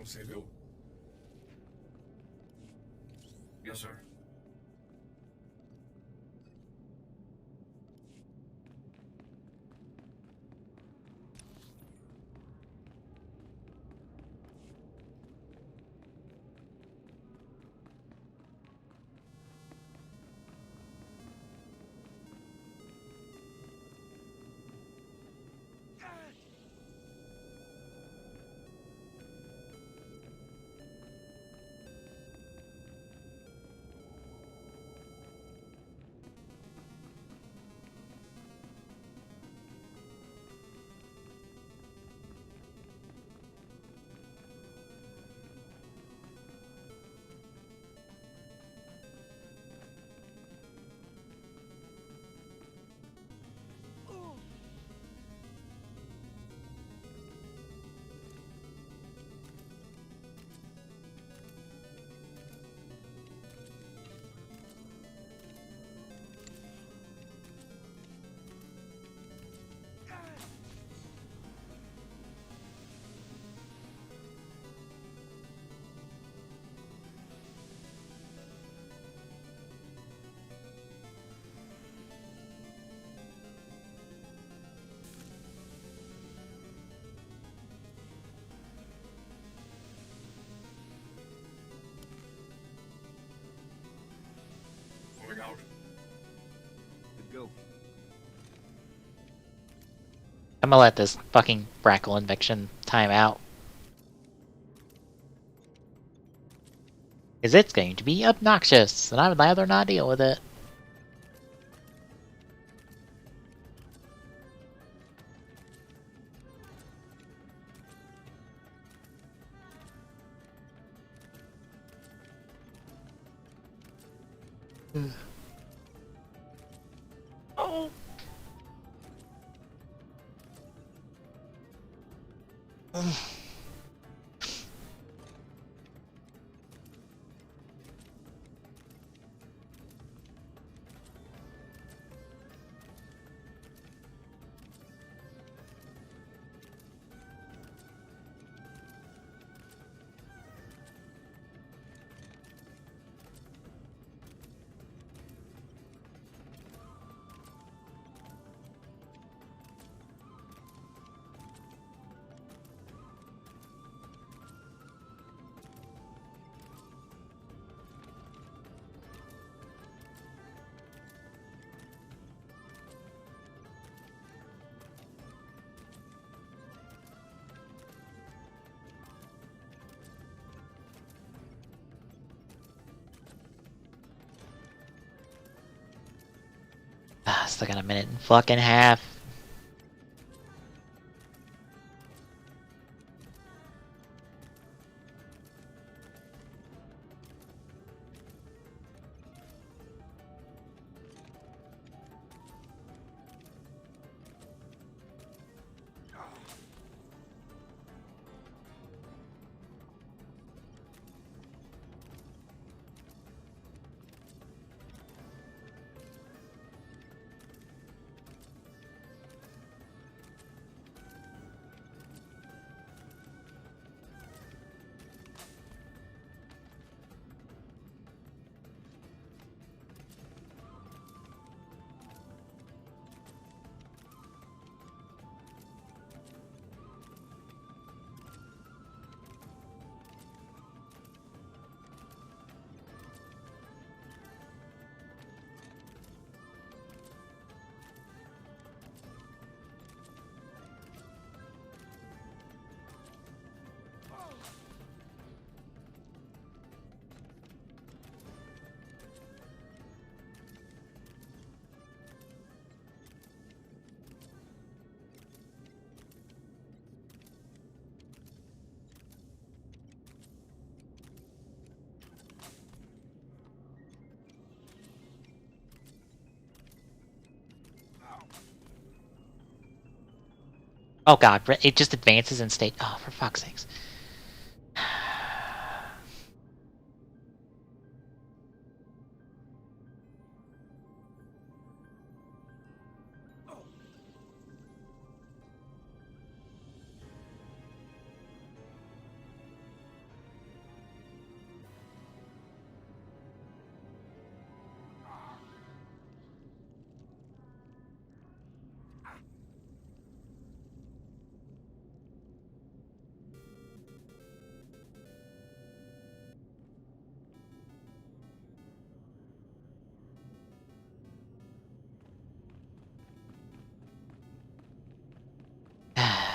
S2: Seville. Yes, sir.
S1: I'm gonna let this fucking Brackle eviction time out. Because it's going to be obnoxious, and I would rather not deal with it. Oh. Still got a minute and fucking half. Oh god, it just advances in state. Oh, for fuck's sakes.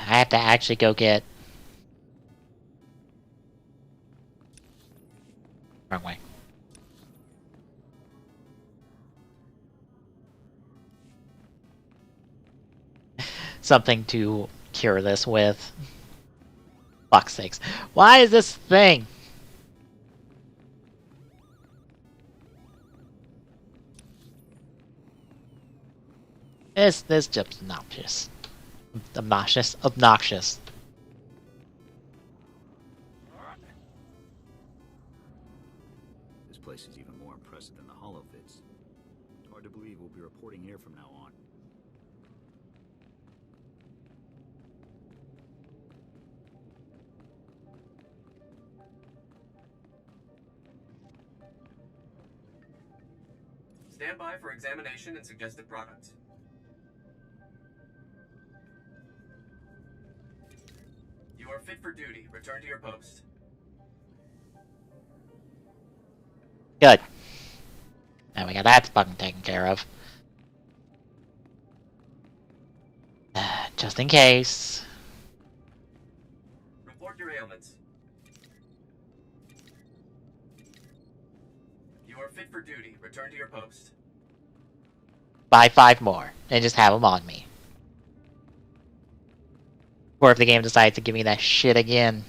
S1: I have to actually go get... Wrong way. Something to cure this with. Fuck's sakes. Why is this thing? This just obnoxious. Obnoxious.
S16: This place is even more impressive than the Hollow Fits. Hard to believe we'll be reporting here from now on.
S17: Stand by for examination and suggested products. You are fit for duty. Return to your post.
S1: Good. Now we got that fucking taken care of. Just in case.
S17: Report your ailments. You are fit for duty. Return to your post.
S1: Buy 5 more, and just have them on me. Or if the game decides to give me that shit again.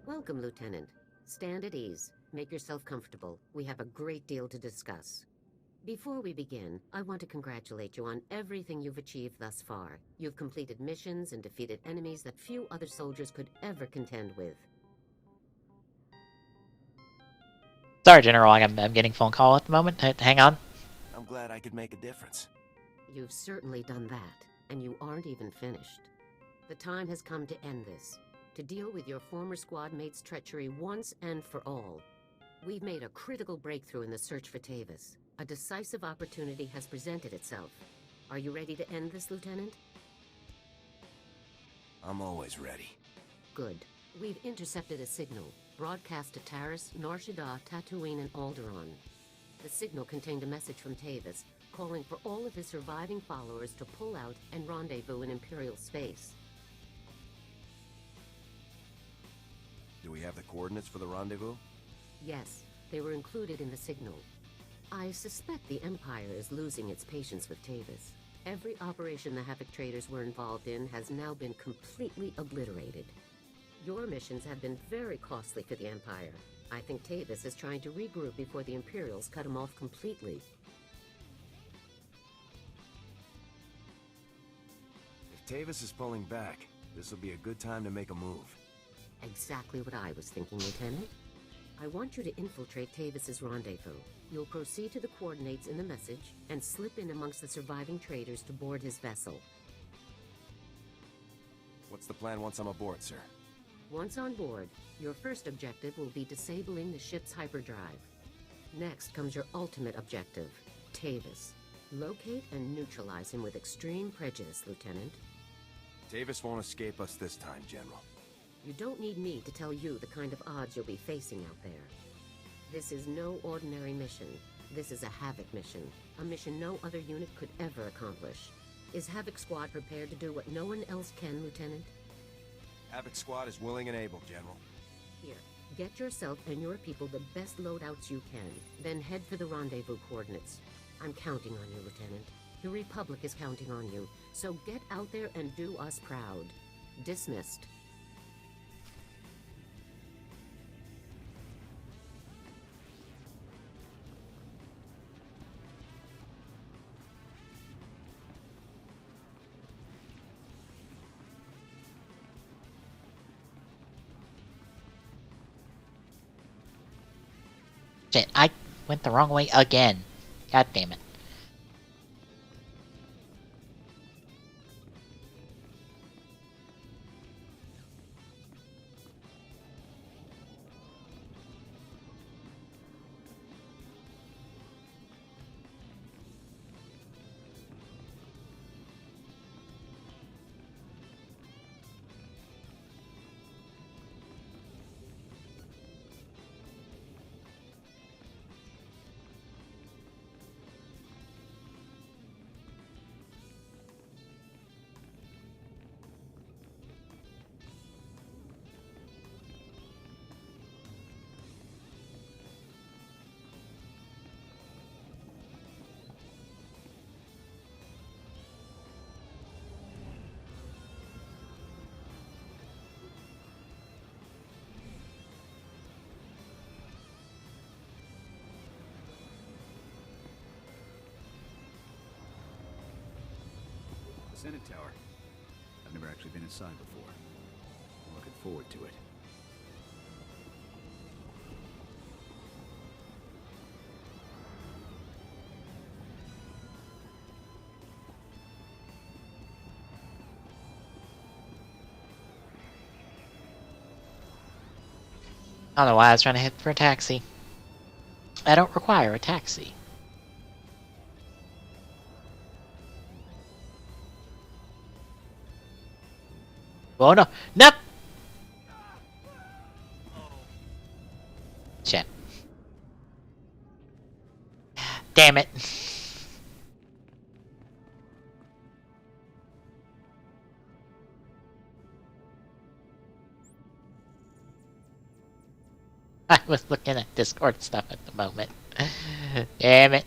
S15: Welcome, Lieutenant. Stand at ease. Make yourself comfortable. We have a great deal to discuss. Before we begin, I want to congratulate you on everything you've achieved thus far. You've completed missions and defeated enemies that few other soldiers could ever contend with.
S1: Sorry, General, I'm getting a phone call at the moment. Hang on.
S5: I'm glad I could make a difference.
S15: You've certainly done that, and you aren't even finished. The time has come to end this, to deal with your former squad mate's treachery once and for all. We've made a critical breakthrough in the search for Tavis. A decisive opportunity has presented itself. Are you ready to end this, Lieutenant?
S5: I'm always ready.
S15: Good. We've intercepted a signal, broadcast to Taris, Nar Shaddaa, Tatooine, and Alderaan. The signal contained a message from Tavis, calling for all of his surviving followers to pull out and rendezvous in Imperial space.
S5: Do we have the coordinates for the rendezvous?
S15: Yes, they were included in the signal. I suspect the Empire is losing its patience with Tavis. Every operation the Havoc traders were involved in has now been completely obliterated. Your missions have been very costly for the Empire. I think Tavis is trying to regroup before the Imperials cut him off completely.
S5: If Tavis is pulling back, this will be a good time to make a move.
S15: Exactly what I was thinking, Lieutenant. I want you to infiltrate Tavis's rendezvous. You'll proceed to the coordinates in the message and slip in amongst the surviving traders to board his vessel.
S5: What's the plan once I'm aboard, sir?
S15: Once on board, your first objective will be disabling the ship's hyperdrive. Next comes your ultimate objective, Tavis. Locate and neutralize him with extreme prejudice, Lieutenant.
S5: Tavis won't escape us this time, General.
S15: You don't need me to tell you the kind of odds you'll be facing out there. This is no ordinary mission. This is a Havoc mission. A mission no other unit could ever accomplish. Is Havoc Squad prepared to do what no one else can, Lieutenant?
S5: Havoc Squad is willing and able, General.
S15: Here, get yourself and your people the best loadouts you can. Then head for the rendezvous coordinates. I'm counting on you, Lieutenant. The Republic is counting on you. So get out there and do us proud. Dismissed.
S1: Shit, I went the wrong way again. God damn it.
S16: Senate Tower. I've never actually been inside before. I'm looking forward to it.
S1: I don't know why I was trying to hit for a taxi. I don't require a taxi. Oh no! Nope! Shit. Damn it. I was looking at Discord stuff at the moment. Damn it.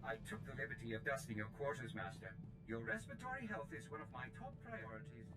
S14: I took the liberty of dusting your quarters, Master. Your respiratory health is one of my top priorities.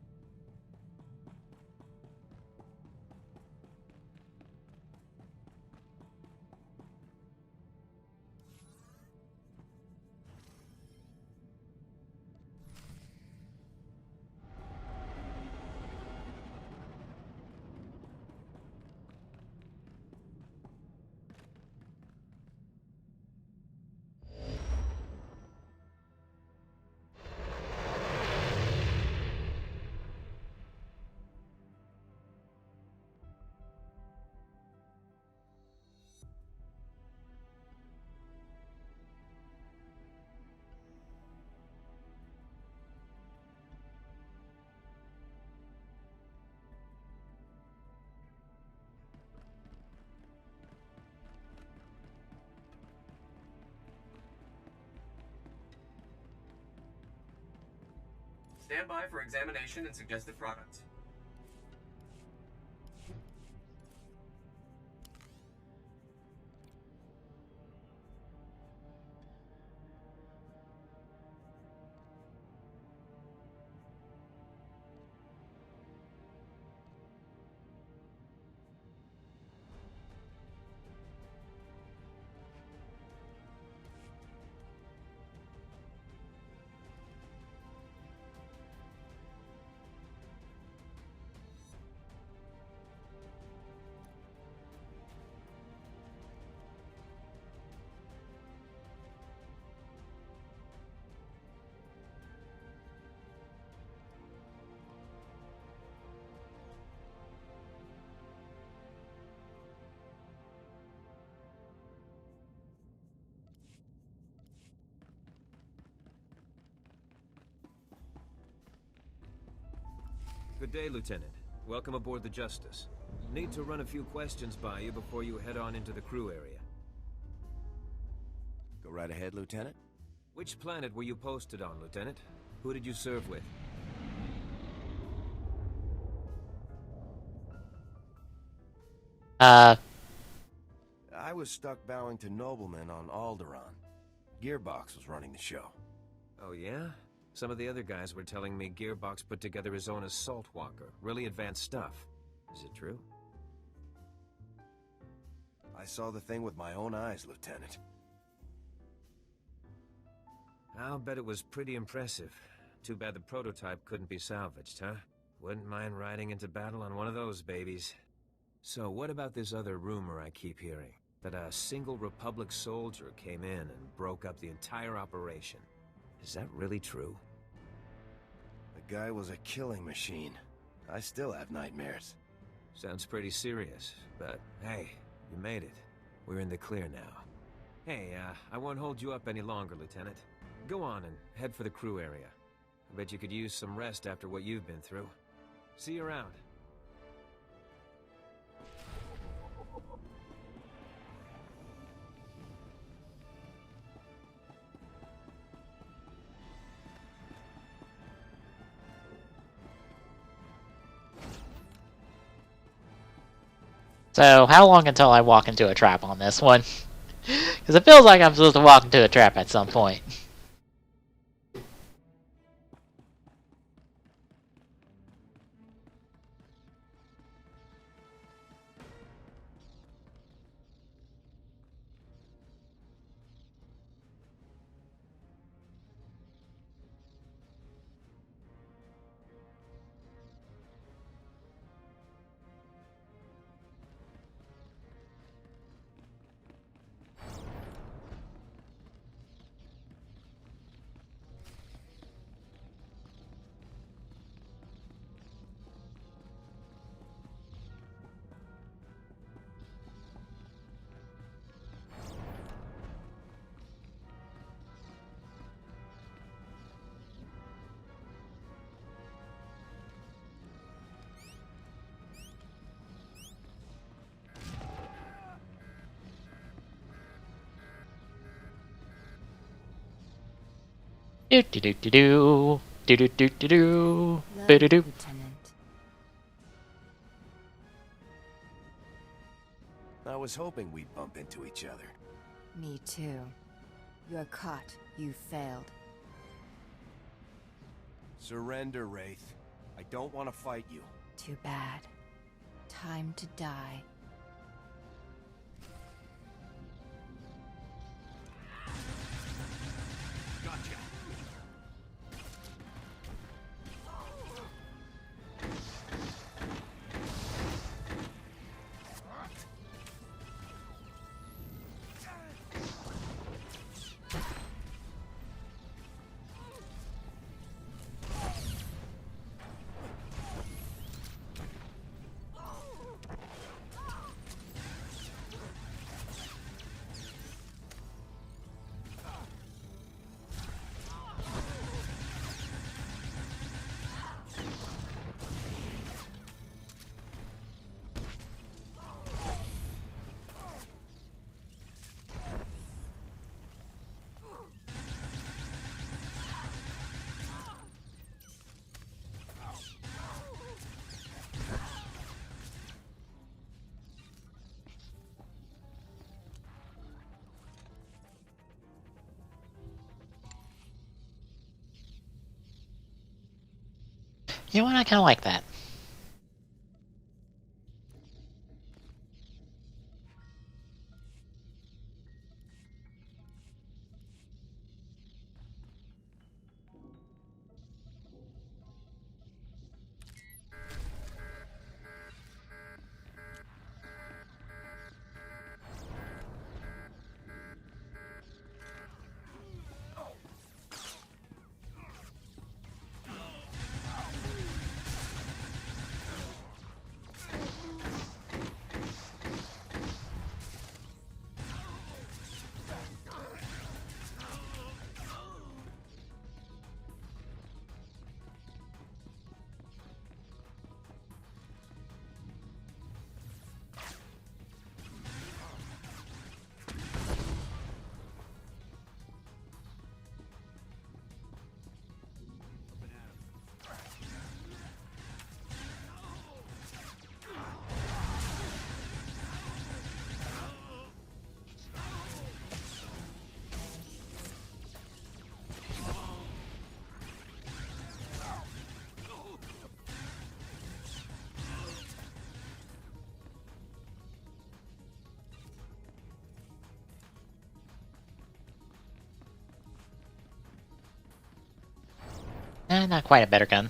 S17: Stand by for examination and suggested products.
S18: Good day, Lieutenant. Welcome aboard the Justice. Need to run a few questions by you before you head on into the crew area.
S5: Go right ahead, Lieutenant.
S18: Which planet were you posted on, Lieutenant? Who did you serve with?
S5: I was stuck bowing to noblemen on Alderaan. Gearbox was running the show.
S18: Oh, yeah? Some of the other guys were telling me Gearbox put together his own assault walker. Really advanced stuff. Is it true?
S5: I saw the thing with my own eyes, Lieutenant.
S18: I'll bet it was pretty impressive. Too bad the prototype couldn't be salvaged, huh? Wouldn't mind riding into battle on one of those babies. So what about this other rumor I keep hearing? That a single Republic soldier came in and broke up the entire operation. Is that really true?
S5: The guy was a killing machine. I still have nightmares.
S18: Sounds pretty serious, but hey, you made it. We're in the clear now. Hey, I won't hold you up any longer, Lieutenant. Go on and head for the crew area. I bet you could use some rest after what you've been through. See you around.
S1: So, how long until I walk into a trap on this one? Because it feels like I'm supposed to walk into a trap at some point. Do do do do do do do do do do do do do.
S5: I was hoping we'd bump into each other.
S19: Me too. You're caught. You failed.
S5: Surrender, Wraith. I don't want to fight you.
S19: Too bad. Time to die.
S3: Gotcha.
S1: You know what? I kind of like that. Not quite a better gun.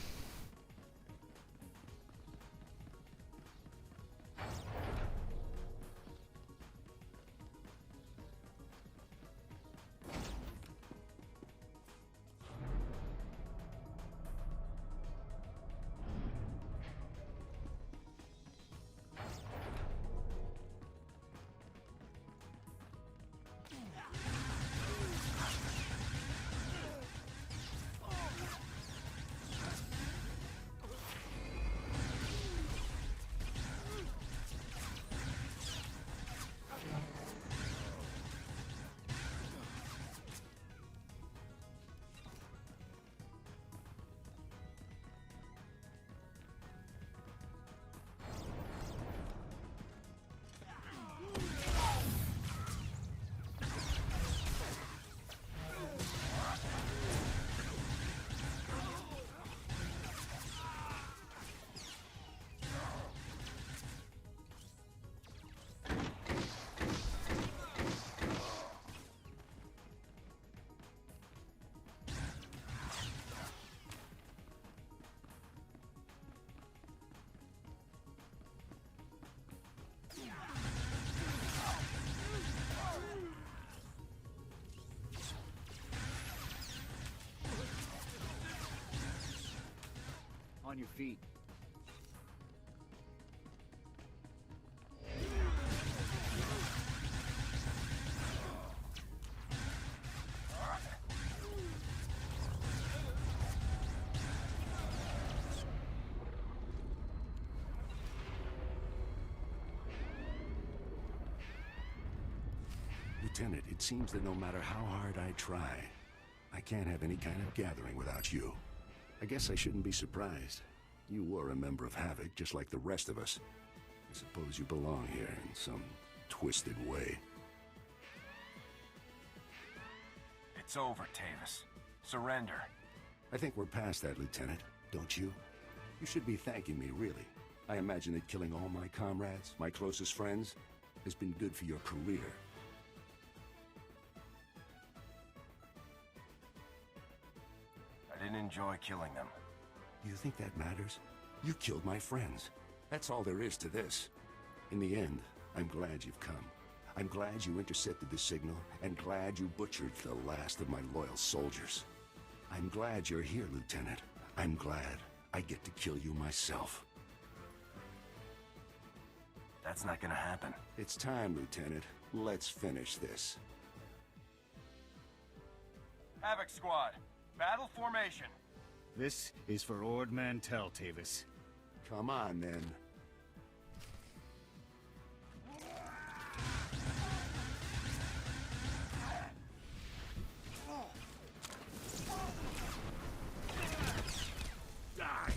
S16: On your feet.
S20: Lieutenant, it seems that no matter how hard I try, I can't have any kind of gathering without you. I guess I shouldn't be surprised. You were a member of Havoc, just like the rest of us. I suppose you belong here in some twisted way.
S5: It's over, Tavis. Surrender.
S20: I think we're past that, Lieutenant, don't you? You should be thanking me, really. I imagine that killing all my comrades, my closest friends, has been good for your career.
S5: I didn't enjoy killing them.
S20: You think that matters? You killed my friends. That's all there is to this. In the end, I'm glad you've come. I'm glad you intercepted the signal, and glad you butchered the last of my loyal soldiers. I'm glad you're here, Lieutenant. I'm glad I get to kill you myself.
S5: That's not gonna happen.
S20: It's time, Lieutenant. Let's finish this.
S5: Havoc Squad, battle formation.
S16: This is for Ord Mantell, Tavis.
S20: Come on, then.
S5: Die!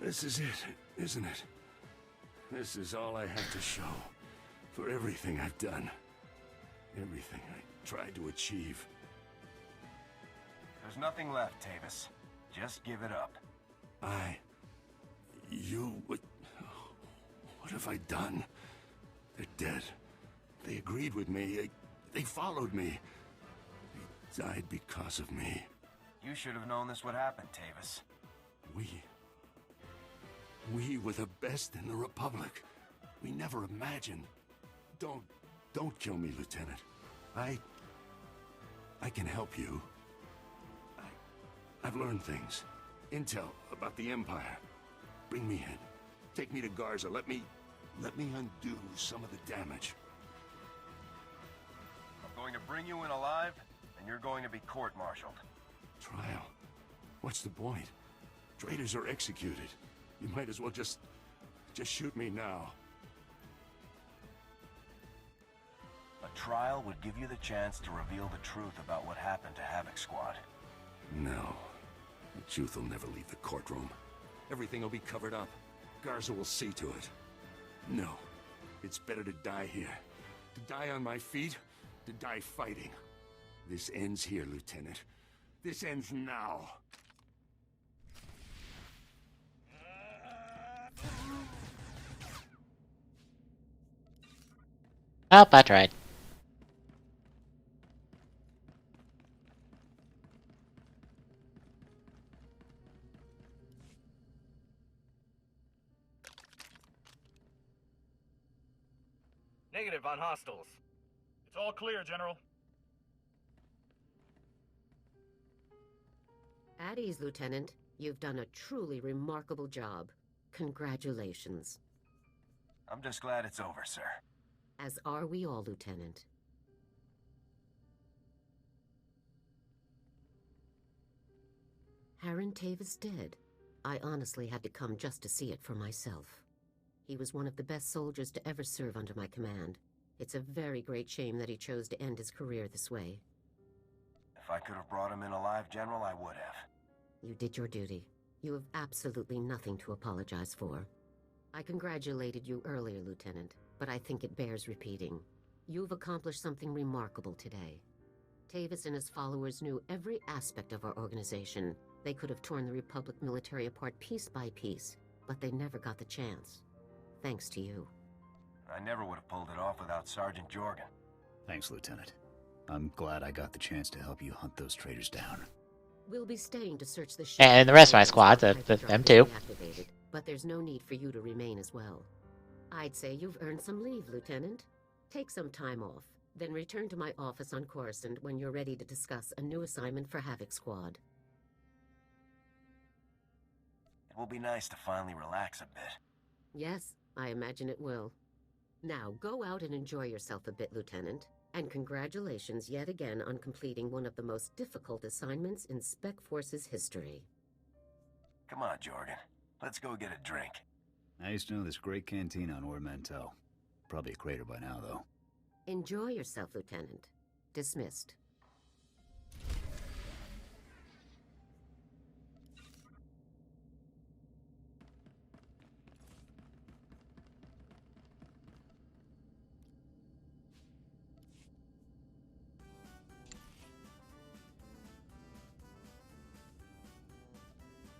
S20: This is it, isn't it? This is all I have to show for everything I've done. Everything I tried to achieve.
S5: There's nothing left, Tavis. Just give it up.
S20: What have I done? They're dead. They agreed with me. They followed me. They died because of me.
S5: You should have known this would happen, Tavis.
S20: We were the best in the Republic. We never imagined. Don't kill me, Lieutenant. I can help you. I've learned things. Intel about the Empire. Bring me in. Take me to Garza. Let me undo some of the damage.
S5: I'm going to bring you in alive, and you're going to be court-martialed.
S20: Trial? What's the point? Traitors are executed. You might as well just shoot me now.
S5: A trial would give you the chance to reveal the truth about what happened to Havoc Squad.
S20: No. The truth will never leave the courtroom. Everything will be covered up. Garza will see to it. No. It's better to die here. To die on my feet, to die fighting. This ends here, Lieutenant. This ends now.
S1: Oh, I tried.
S21: Negative on hostiles. It's all clear, General.
S15: At ease, Lieutenant. You've done a truly remarkable job. Congratulations.
S5: I'm just glad it's over, sir.
S15: As are we all, Lieutenant. Harren Tavis dead. I honestly had to come just to see it for myself. He was one of the best soldiers to ever serve under my command. It's a very great shame that he chose to end his career this way.
S5: If I could have brought him in alive, General, I would have.
S15: You did your duty. You have absolutely nothing to apologize for. I congratulated you earlier, Lieutenant, but I think it bears repeating. You've accomplished something remarkable today. Tavis and his followers knew every aspect of our organization. They could have torn the Republic military apart piece by piece, but they never got the chance. Thanks to you.
S5: I never would have pulled it off without Sergeant Jorgen.
S16: Thanks, Lieutenant. I'm glad I got the chance to help you hunt those traitors down.
S15: We'll be staying to search the ship.
S1: And the rest of my squad, them too.
S15: But there's no need for you to remain as well. I'd say you've earned some leave, Lieutenant. Take some time off, then return to my office on Coruscant when you're ready to discuss a new assignment for Havoc Squad.
S5: It will be nice to finally relax a bit.
S15: Yes, I imagine it will. Now, go out and enjoy yourself a bit, Lieutenant. And congratulations yet again on completing one of the most difficult assignments in Spec Force's history.
S5: Come on, Jorgen. Let's go get a drink.
S16: I used to know this great canteen on Ord Mantell. Probably a crater by now, though.
S15: Enjoy yourself, Lieutenant. Dismissed.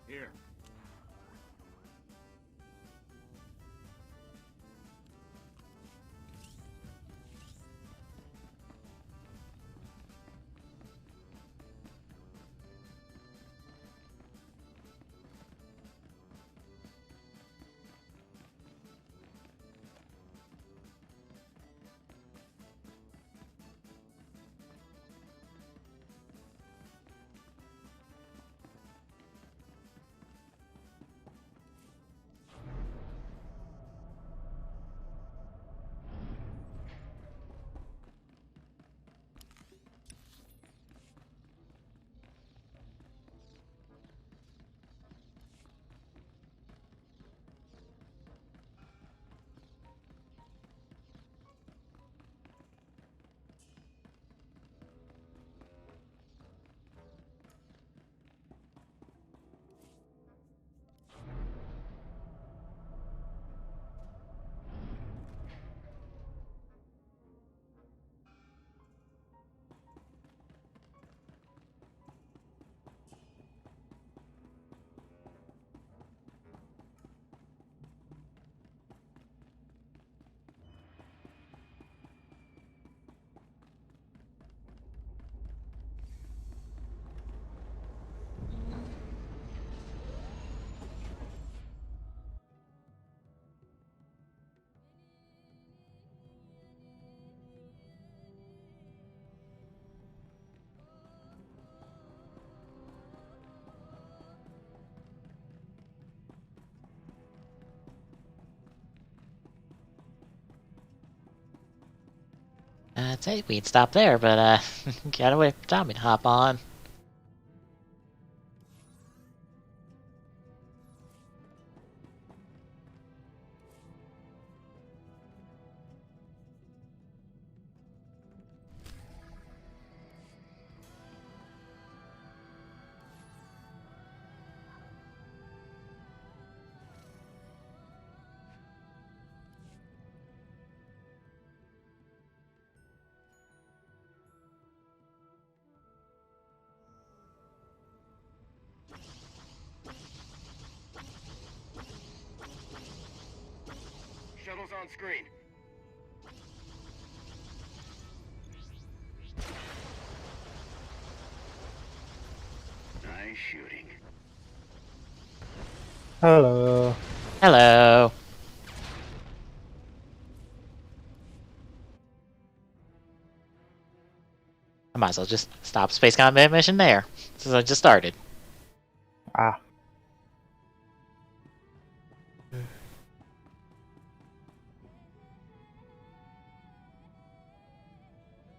S21: Here.
S1: I'd say we'd stop there, but gotta wait for Tommy to hop on.
S9: Shuttle's on screen. Nice shooting.
S22: Hello.
S1: Hello. I might as well just stop Space Combat Mission there, since I just started.
S22: Ah.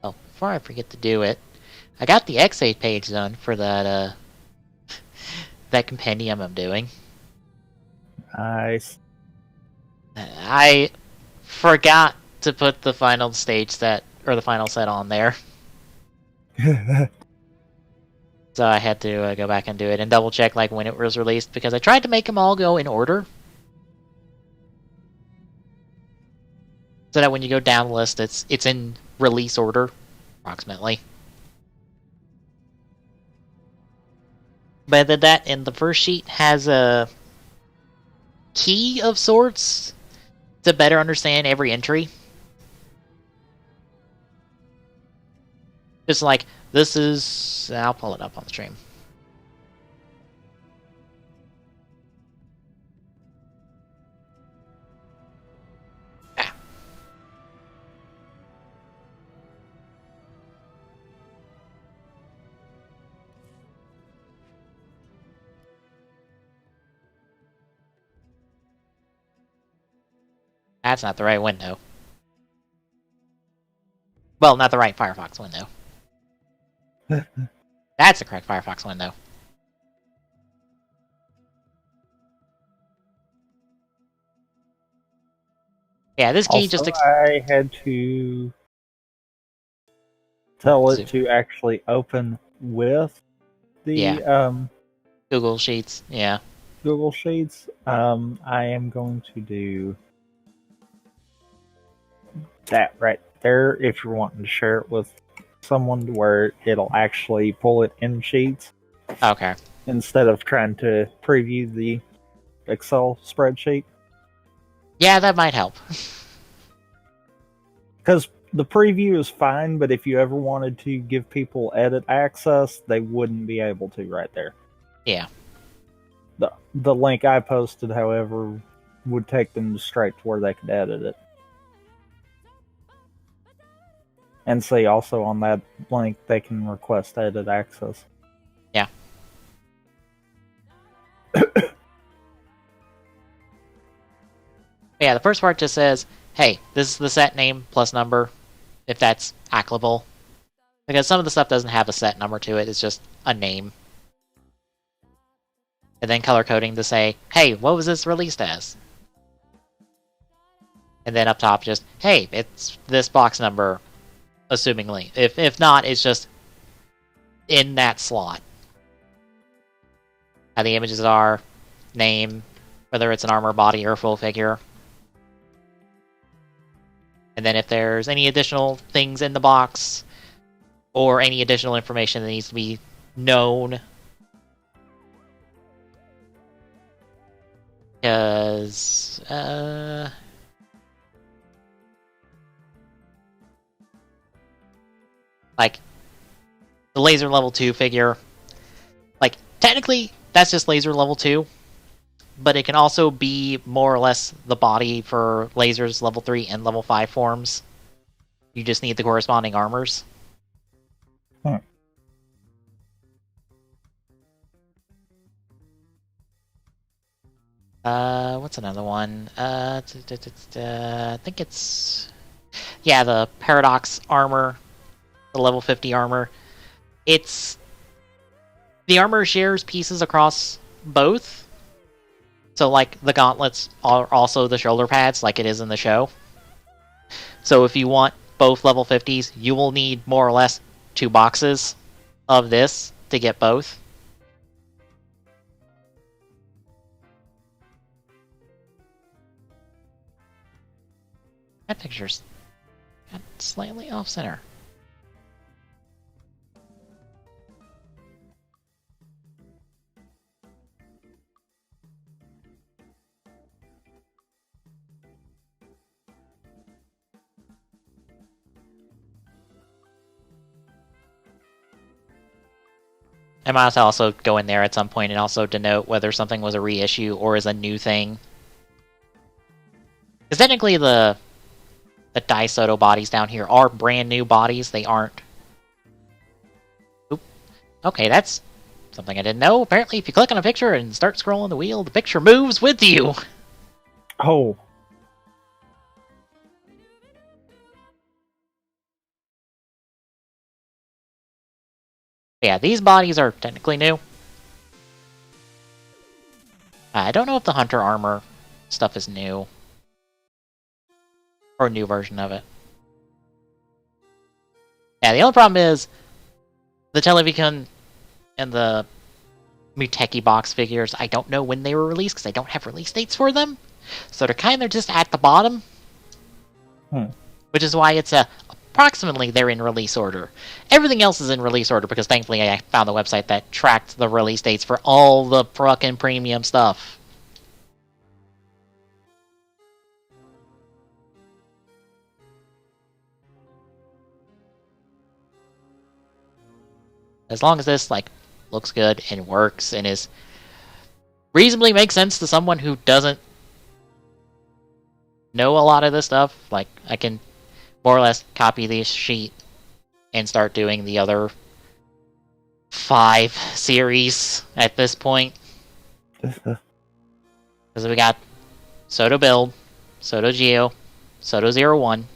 S1: Oh, before I forget to do it, I got the X8 page done for that, that compendium I'm doing.
S22: Nice.
S1: I forgot to put the final stage set, or the final set on there. So I had to go back and do it and double check like when it was released, because I tried to make them all go in order. So that when you go down the list, it's in release order, approximately. But that and the first sheet has a key of sorts to better understand every entry. Just like, this is... I'll pull it up on the stream. That's not the right window. Well, not the right Firefox window. That's the correct Firefox window. Yeah, this key
S22: also,
S1: just...
S22: I had to tell it to actually open with the
S1: Google Sheets, yeah.
S22: Google Sheets. I am going to do that right there if you're wanting to share it with someone to where it'll actually pull it in Sheets.
S1: Okay.
S22: Instead of trying to preview the Excel spreadsheet.
S1: Yeah, that might help.
S22: Because the preview is fine, but if you ever wanted to give people edit access, they wouldn't be able to right there.
S1: Yeah.
S22: The link I posted, however, would take them straight to where they could edit it. And see, also on that link, they can request edit access.
S1: Yeah. Yeah, the first part just says, hey, this is the set name plus number, if that's applicable. Because some of the stuff doesn't have a set number to it, it's just a name. And then color coding to say, hey, what was this released as? And then up top just, hey, it's this box number, assumingly. If not, it's just in that slot. How the images are, name, whether it's an armor body or a full figure. And then if there's any additional things in the box, or any additional information that needs to be known. Because, like, the laser level 2 figure, like, technically, that's just laser level 2, but it can also be more or less the body for lasers level 3 and level 5 forms. You just need the corresponding armors. What's another one? I think it's... yeah, the Paradox armor, the level 50 armor, it's... The armor shares pieces across both. So, like, the gauntlets are also the shoulder pads, like it is in the show. So if you want both level 50s, you will need more or less 2 boxes of this to get both. That picture's slightly off-center. I might also go in there at some point and also denote whether something was a reissue or is a new thing. Because technically the Daisoto bodies down here are brand new bodies. They aren't... Oop. Okay, that's something I didn't know. Apparently, if you click on a picture and start scrolling the wheel, the picture moves with you.
S22: Oh.
S1: Yeah, these bodies are technically new. I don't know if the Hunter armor stuff is new. Or a new version of it. Yeah, the only problem is the Televikon and the Muteki box figures, I don't know when they were released because I don't have release dates for them. So they're kind of just at the bottom. Which is why it's approximately they're in release order. Everything else is in release order because thankfully I found the website that tracked the release dates for all the fucking premium stuff. As long as this, like, looks good and works and is reasonably makes sense to someone who doesn't know a lot of this stuff, like, I can more or less copy this sheet and start doing the other 5 series at this point. Because we got Soto Build, Soto Geo, Soto 01,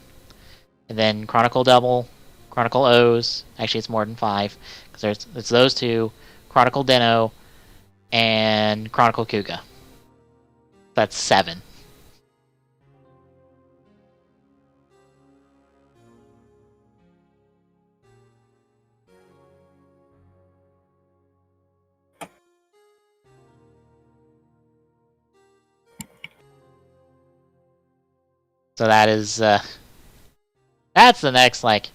S1: and then Chronicle Double, Chronicle O's. Actually, it's more than 5. Because it's those 2, Chronicle Deno, and Chronicle Kuga. That's 7. So that is, that's the next, like,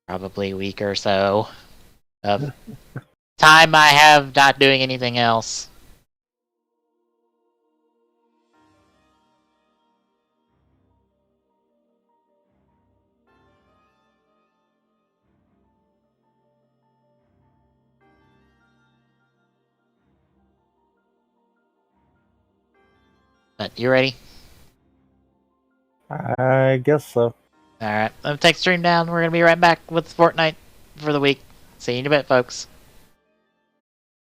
S1: probably week or so of time I have not doing anything else. But you ready?
S22: I guess so.
S1: Alright, I'm gonna take stream down. We're gonna be right back with Fortnite for the week. See you in a bit, folks.